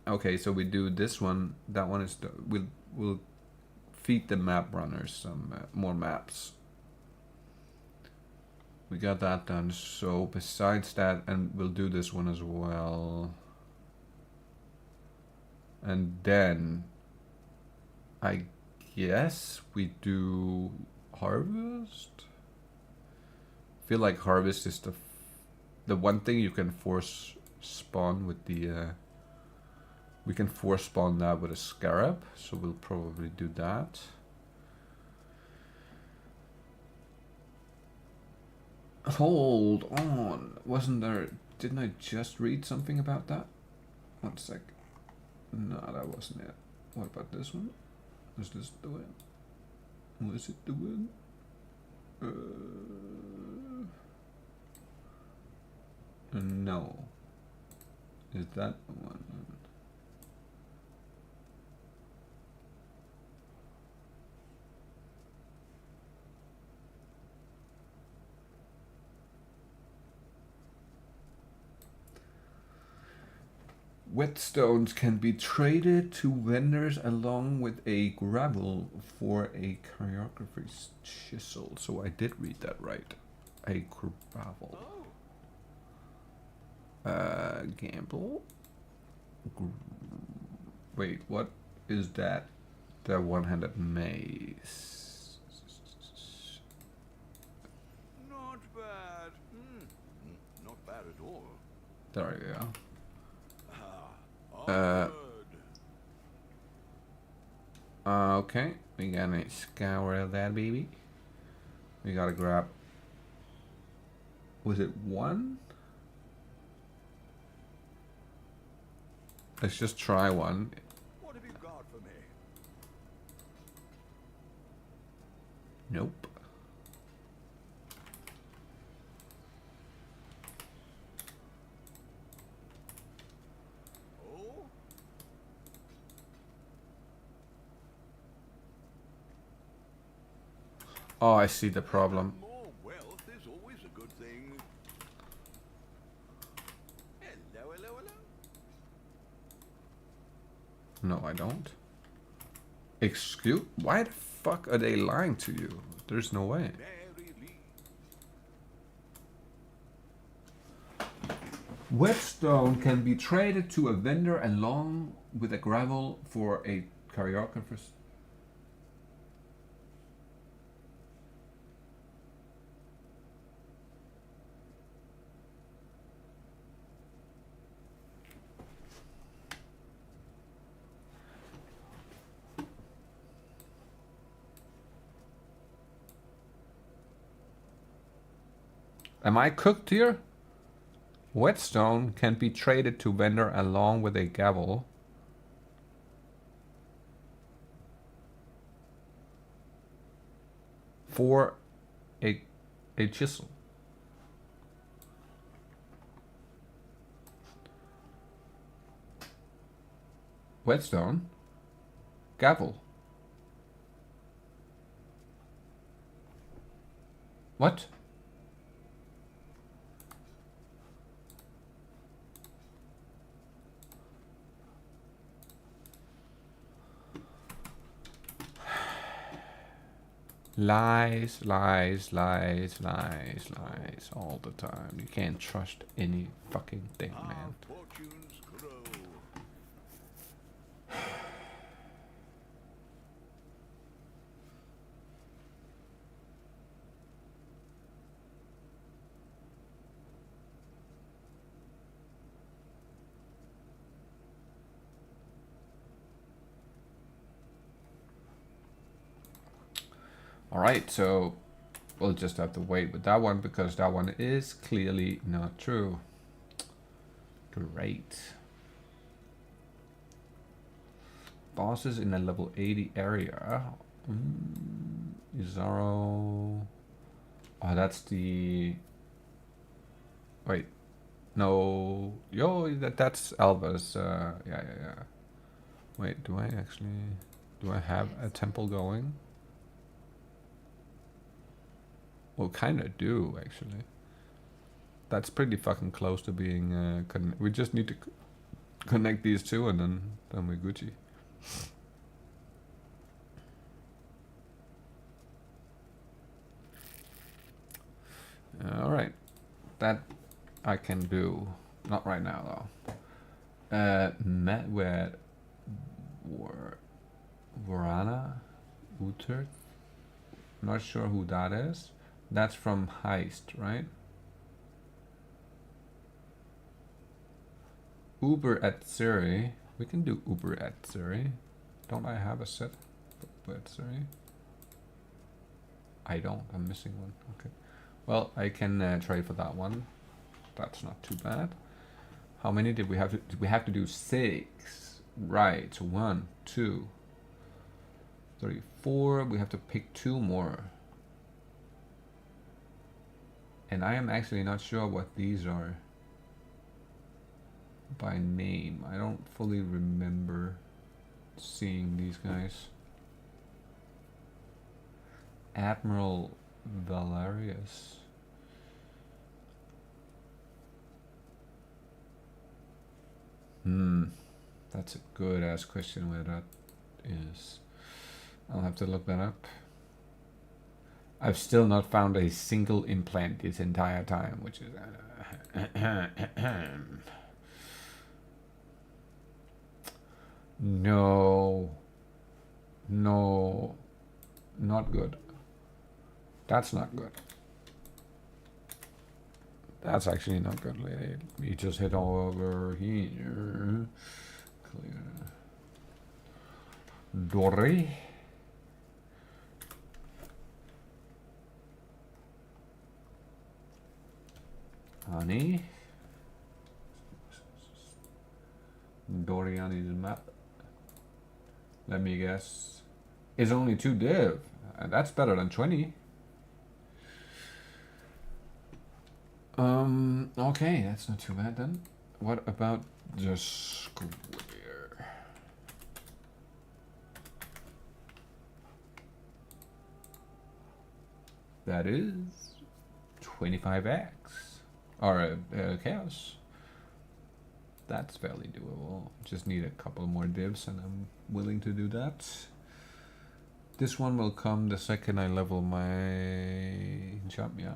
Okay, so we do this one. That one is we'll feed the map runners some more maps. We got that done. So besides that, and we'll do this one as well. And then I guess we do harvest. Feel like harvest is the one thing you can force spawn with the we can force spawn that with a scarab, so we'll probably do that. Hold on, wasn't there, didn't I just read something about that? 1 sec. No, that wasn't it. What about this one? Was this the win? Was it the win? No. Is that the one? Whetstones can be traded to vendors along with a gravel for a choreographer's chisel. So I did read that right. A gravel. Gamble. Wait, what is that? The one-handed mace. Not bad. Not bad at all. There we go. Onward. Okay, we gotta scour that baby. We gotta grab. Was it one? Let's just try one. What have you got for me? Nope. Oh? Oh, I see the problem. More wealth is always a good thing. Hello, hello, hello. No, I don't. Excuse? Why the fuck are they lying to you? There's no way. Mary Lee. Whetstone can be traded to a vendor along with a gravel for a choreographer's. Am I cooked here? Whetstone can be traded to vendor along with a gavel. For a chisel. Whetstone. Gavel. What? Lies, lies, lies, lies, lies all the time. You can't trust any fucking thing, man. Fortunes grow. Alright, so we'll just have to wait with that one because that one is clearly not true. Great. Bosses in a level 80 area. Izaro. Oh, that's the... Wait. No. Yo, that's Elva's. Yeah. Wait, do I have a temple going? Well, kind of do, actually. That's pretty fucking close to being... we just need to connect these two and then we're Gucci. Alright. That I can do. Not right now, though. Met with... Vorana? Utert? Not sure who that is. That's from Heist, right? Uber at Siri. We can do Uber at Siri. Don't I have a set for at Siri? I don't. I'm missing one. Okay. Well, I can trade for that one. That's not too bad. How many did we have to? We have to do 6. Right. So 1, 2, 3, 4. We have to pick 2 more. And I am actually not sure what these are by name. I don't fully remember seeing these guys. Admiral Valerius. That's a good ass question where that is. I'll have to look that up. I've still not found a single implant this entire time, which is no, not good. That's not good. That's actually not good. Let me just hit over here. Clear. Dory. Honey. Doriani's map. Let me guess. It's only 2 div. That's better than 20. Okay, that's not too bad then. What about the square? That is 25x. Or chaos. That's fairly doable. Just need a couple more divs and I'm willing to do that. This one will come the second I level my jump, yeah.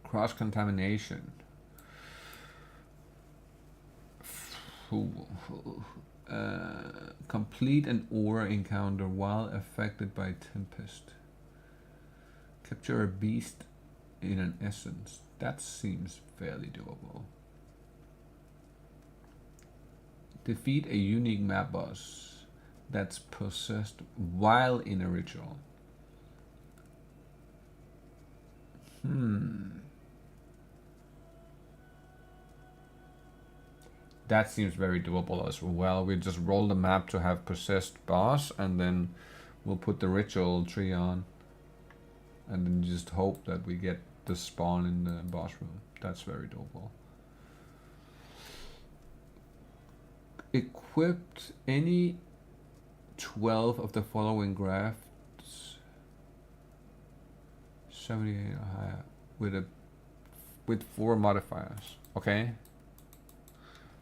Cross-contamination. Complete an aura encounter while affected by Tempest. Capture a beast in an essence. That seems fairly doable. Defeat a unique map boss that's possessed while in a ritual. That seems very doable as well. We just roll the map to have possessed boss and then we'll put the ritual tree on. And then just hope that we get the spawn in the boss room. That's very doable. Equipped any 12 of the following crafts 78 or higher with 4 modifiers. Okay.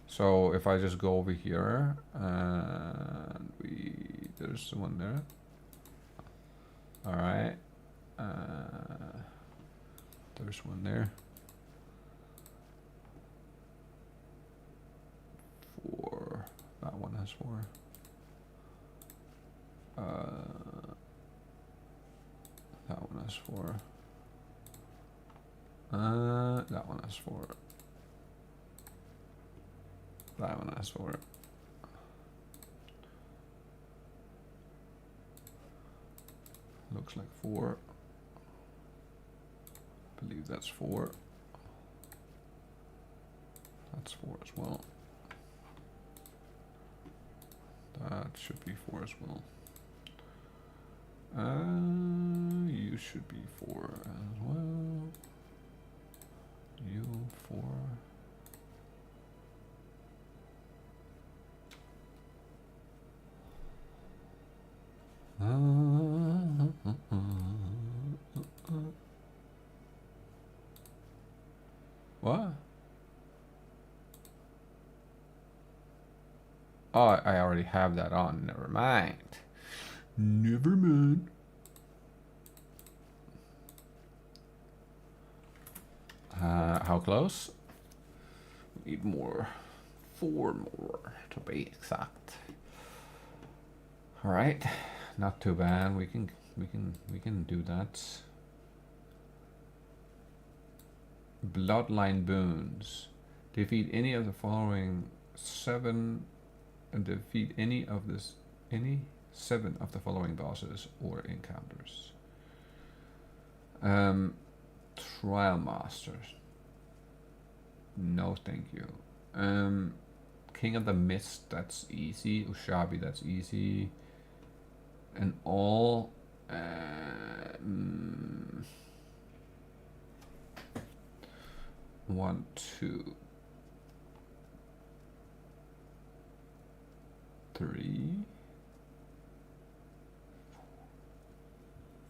So if I just go over here and there's one there. All right. There's one there. 4. That one has 4. That one has 4. That one has 4. That one has 4. Looks like 4. I believe that's 4. That's 4 as well. That should be 4 as well. You should be 4 as well. You 4. What? Oh, I already have that on. Never mind. Never mind. How close? We need more. 4 more to be exact. All right, not too bad. We can do that. Bloodline boons. Defeat any of the following 7 and defeat any 7 of the following bosses or encounters. Trial Masters. No, thank you. King of the Mist, that's easy. Ushabi, that's easy. And all 1, 2, 3.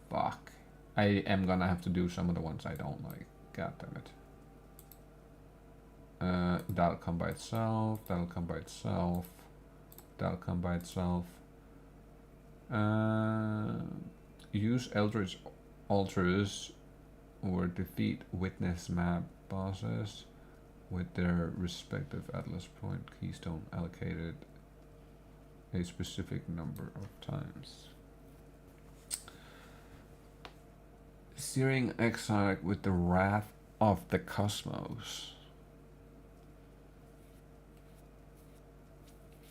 Fuck. I am gonna have to do some of the ones I don't like. God damn it. That'll come by itself, that'll come by itself, that'll come by itself. Use Eldritch Altars or defeat witness map bosses with their respective Atlas point keystone allocated a specific number of times. Searing Exarch with the Wrath of the Cosmos.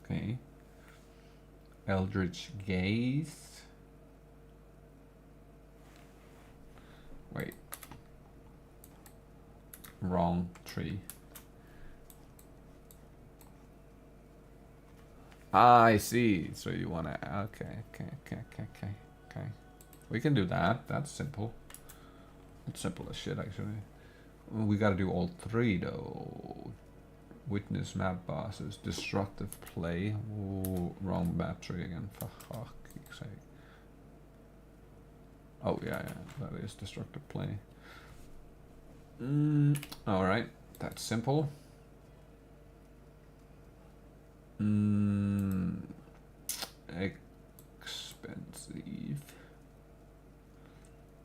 Okay. Eldritch Gaze. Wait. Wrong tree. Ah, I see. So you wanna... Okay. We can do that. That's simple. It's simple as shit, actually. We gotta do all three, though. Witness map bosses. Destructive play. Ooh, wrong map tree again. For fuck's sake. Oh, yeah. That is destructive play. Alright. That's simple. Expensive.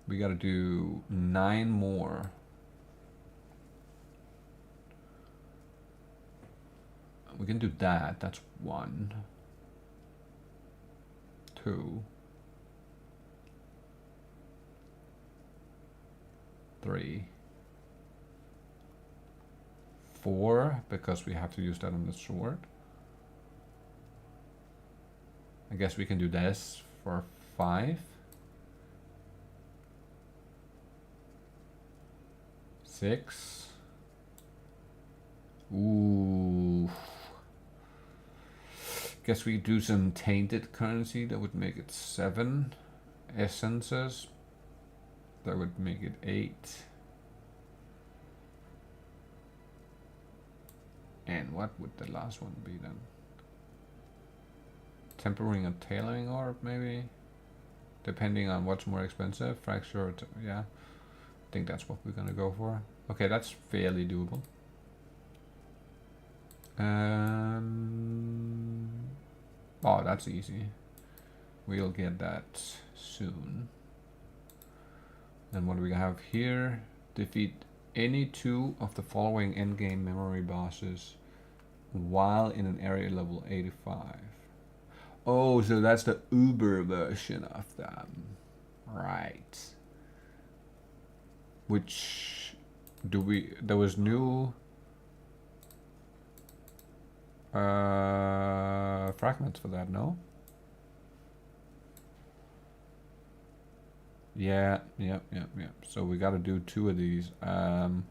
We gotta do 9 more. We can do that. That's 1, 2, 3, 4, because we have to use that on the sword. I guess we can do this for 5. 6. Ooh. Guess we do some tainted currency. That would make it 7. Essences. That would make it 8. And what would the last one be then? Tempering and tailoring orb, maybe? Depending on what's more expensive. Fracture, yeah. I think that's what we're gonna go for. Okay, that's fairly doable. Oh, that's easy. We'll get that soon. And what do we have here? Defeat any 2 of the following endgame memory bosses while in an area level 85. Oh, so that's the Uber version of them. Right. Which do we... There was new... fragments for that, no? Yeah. So we gotta do 2 of these. I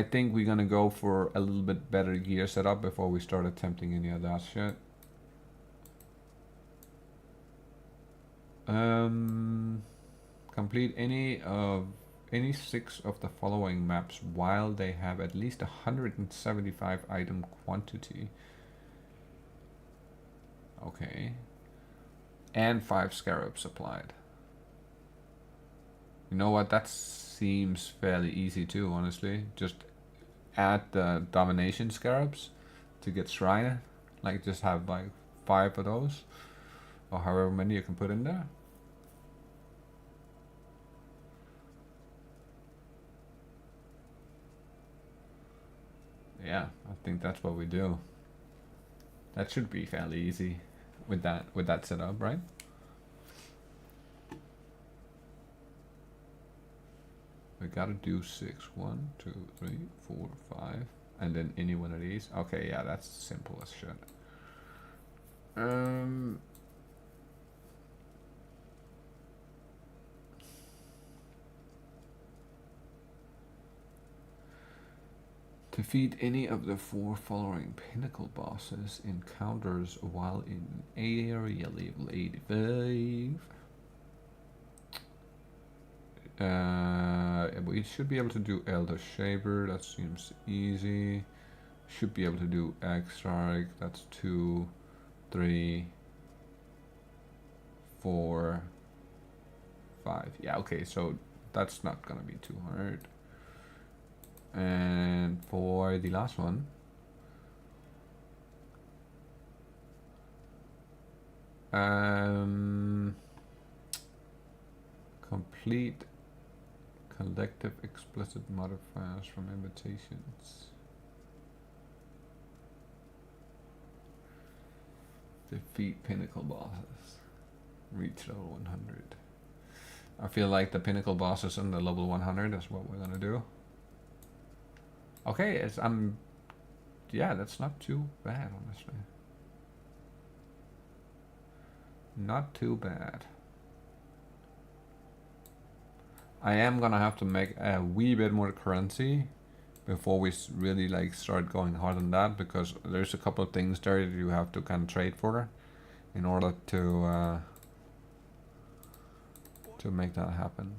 think we're gonna go for a little bit better gear setup before we start attempting any of that shit. Complete any 6 of the following maps while they have at least 175 item quantity. Okay. And 5 scarabs supplied. You know what? That seems fairly easy too, honestly. Just add the domination scarabs to get shrine. Like just have like 5 of those. Or however many you can put in there. Yeah, I think that's what we do. That should be fairly easy with that setup, right? We gotta do 6. 1, 2, 3, 4, 5, and then any one of these. Okay, yeah, that's simple as shit. Defeat any of the 4 following pinnacle bosses encounters while in area level 85. We should be able to do Elder Shaver, that seems easy. Should be able to do Exarch, that's 2, 3, 4, 5. Yeah, okay, so that's not gonna be too hard. And for the last one, complete collective explicit modifiers from invitations. Defeat pinnacle bosses. Reach level 100. I feel like the pinnacle bosses in the level 100 is what we're gonna do. Okay, yeah, that's not too bad, honestly. Not too bad. I am gonna have to make a wee bit more currency before we really like start going hard on that, because there's a couple of things there that you have to kind of trade for in order to make that happen.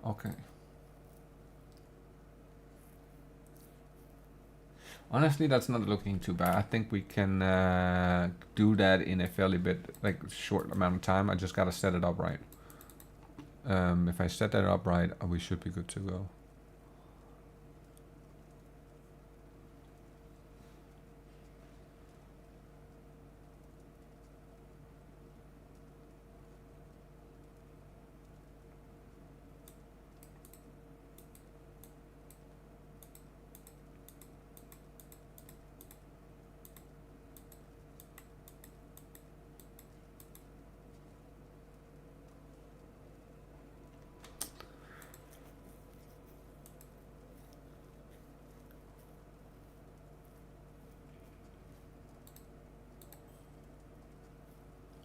Okay. Honestly, that's not looking too bad. I think we can do that in a fairly short amount of time. I just gotta set it up right. If I set that up right, we should be good to go.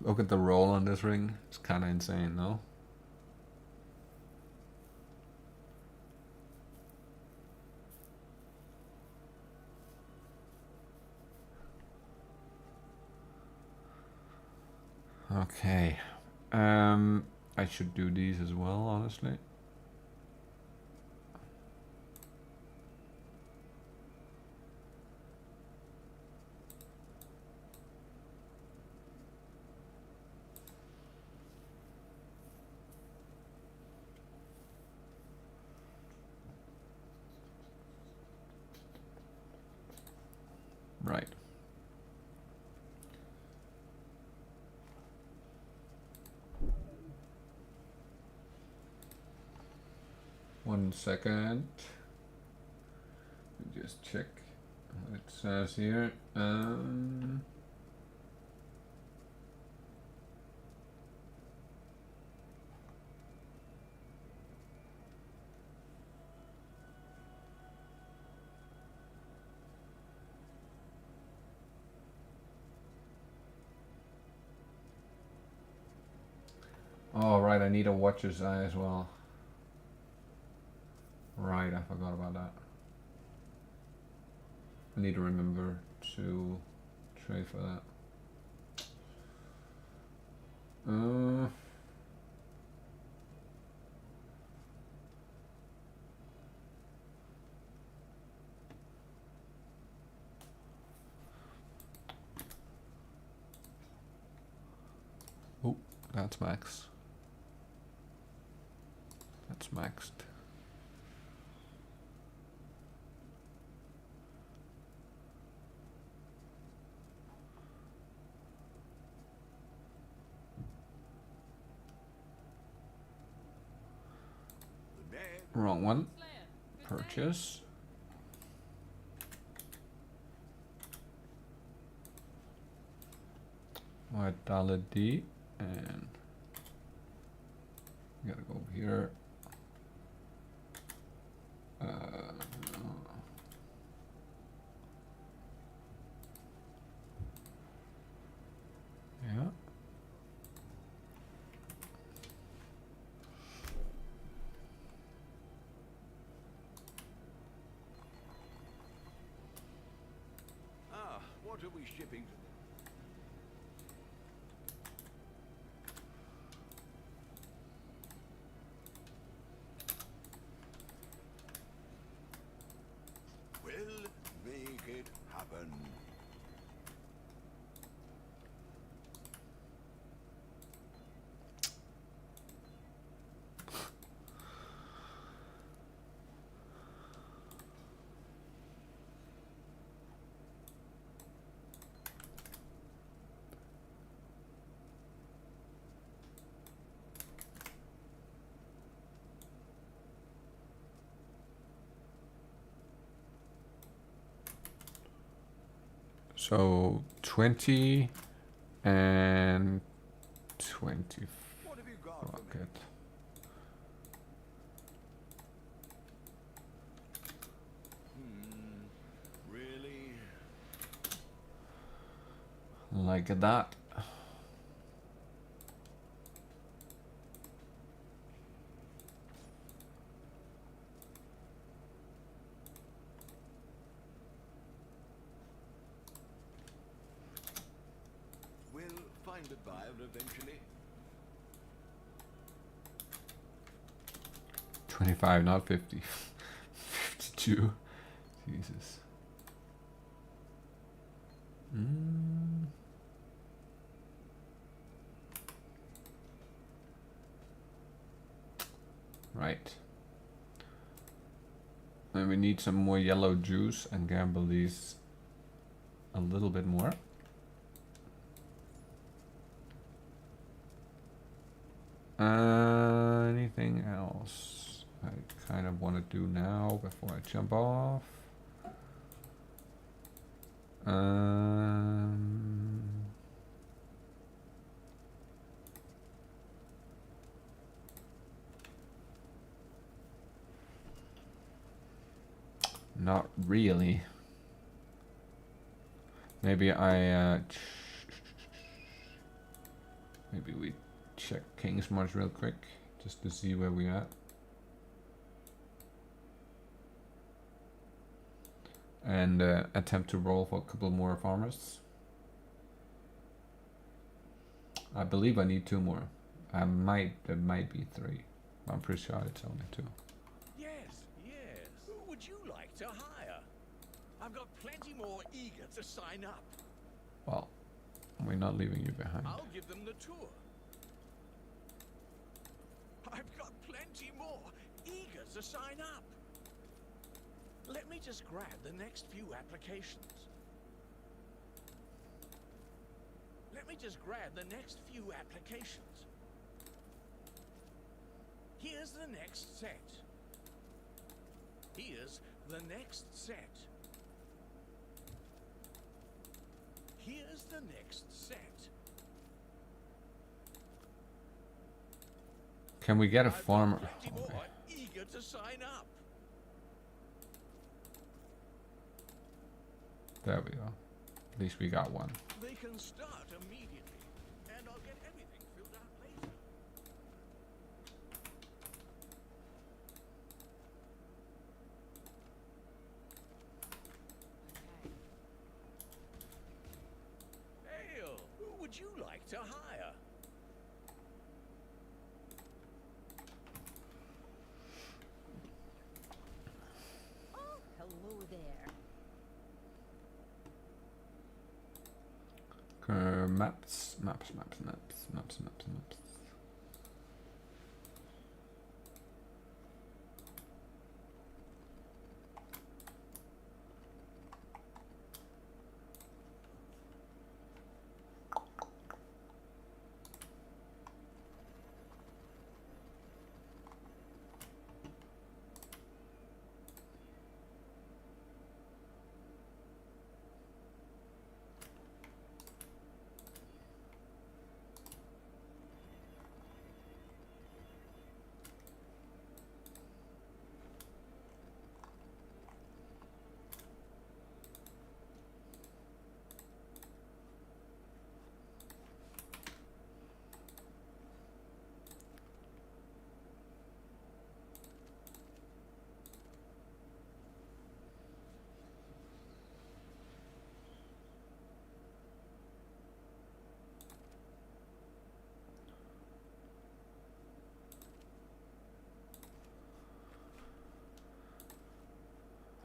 Look at the roll on this ring. It's kind of insane, no? Okay. I should do these as well, honestly. Right. One second. Just check what it says here. Oh, right, I need a watcher's eye as well. Right, I forgot about that. I need to remember to trade for that. Oh, that's max. That's maxed. Wrong one. Purchase. Vitality, and gotta go over here. What are we shipping to them? We'll make it happen. So 20 and 20. What have you got for Fuck me? it. Really? Like that. We'll find a buyer eventually. 25, not 50. 52. Jesus. Right. And we need some more yellow juice and gamble these a little bit more. Anything else I kind of want to do now before I jump off? Not really. Maybe maybe we check King's March real quick just to see where we're at. And attempt to roll for a couple more farmers. I believe I need 2 more. There might be 3. I'm pretty sure it's only 2. Yes, yes. Who would you like to hire? I've got plenty more eager to sign up. Well, we're not leaving you behind. I'll give them the tour. I've got plenty more eager to sign up. Let me just grab the next few applications. Let me just grab the next few applications. Here's the next set. Here's the next set. Here's the next set. Can we get a I've got farmer? plenty Okay. more eager to sign up. There we go. At least we got one. They can start immediately, and I'll get everything filled out later. Hail! Who would you like to hire? Oh, hello there. Maps.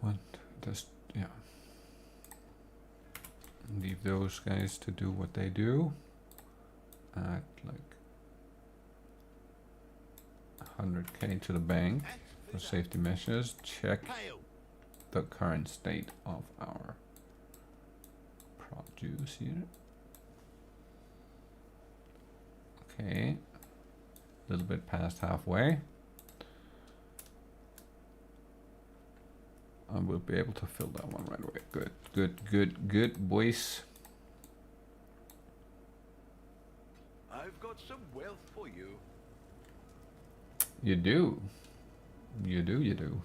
But just, yeah. Leave those guys to do what they do. Add like 100k to the bank for safety measures. Check the current state of our produce here. Okay, a little bit past halfway. I will be able to fill that one right away. Good, good, good, good, boys. I've got some wealth for you. You do. You do, you do.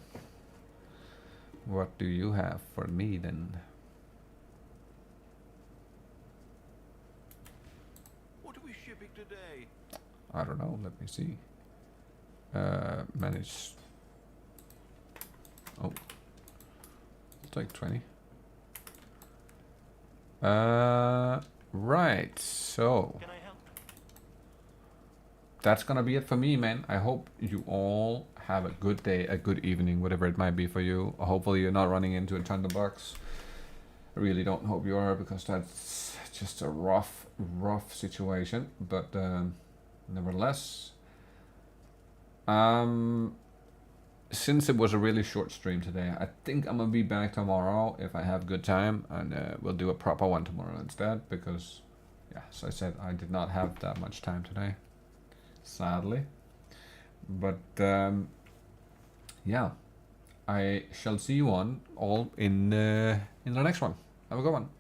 What do you have for me then? What are we shipping today? I don't know, let me see. Manage. Oh. It's like 20. Right, so. Can I help? That's gonna be it for me, man. I hope you all have a good day, a good evening, whatever it might be for you. Hopefully you're not running into a ton of bugs. I really don't hope you are, because that's just a rough situation. But nevertheless, since it was a really short stream today, I think I'm gonna be back tomorrow if I have good time, and we'll do a proper one tomorrow instead, because, yeah, as I said, I did not have that much time today, sadly. But yeah, I shall see you all in the next one. Have a good one.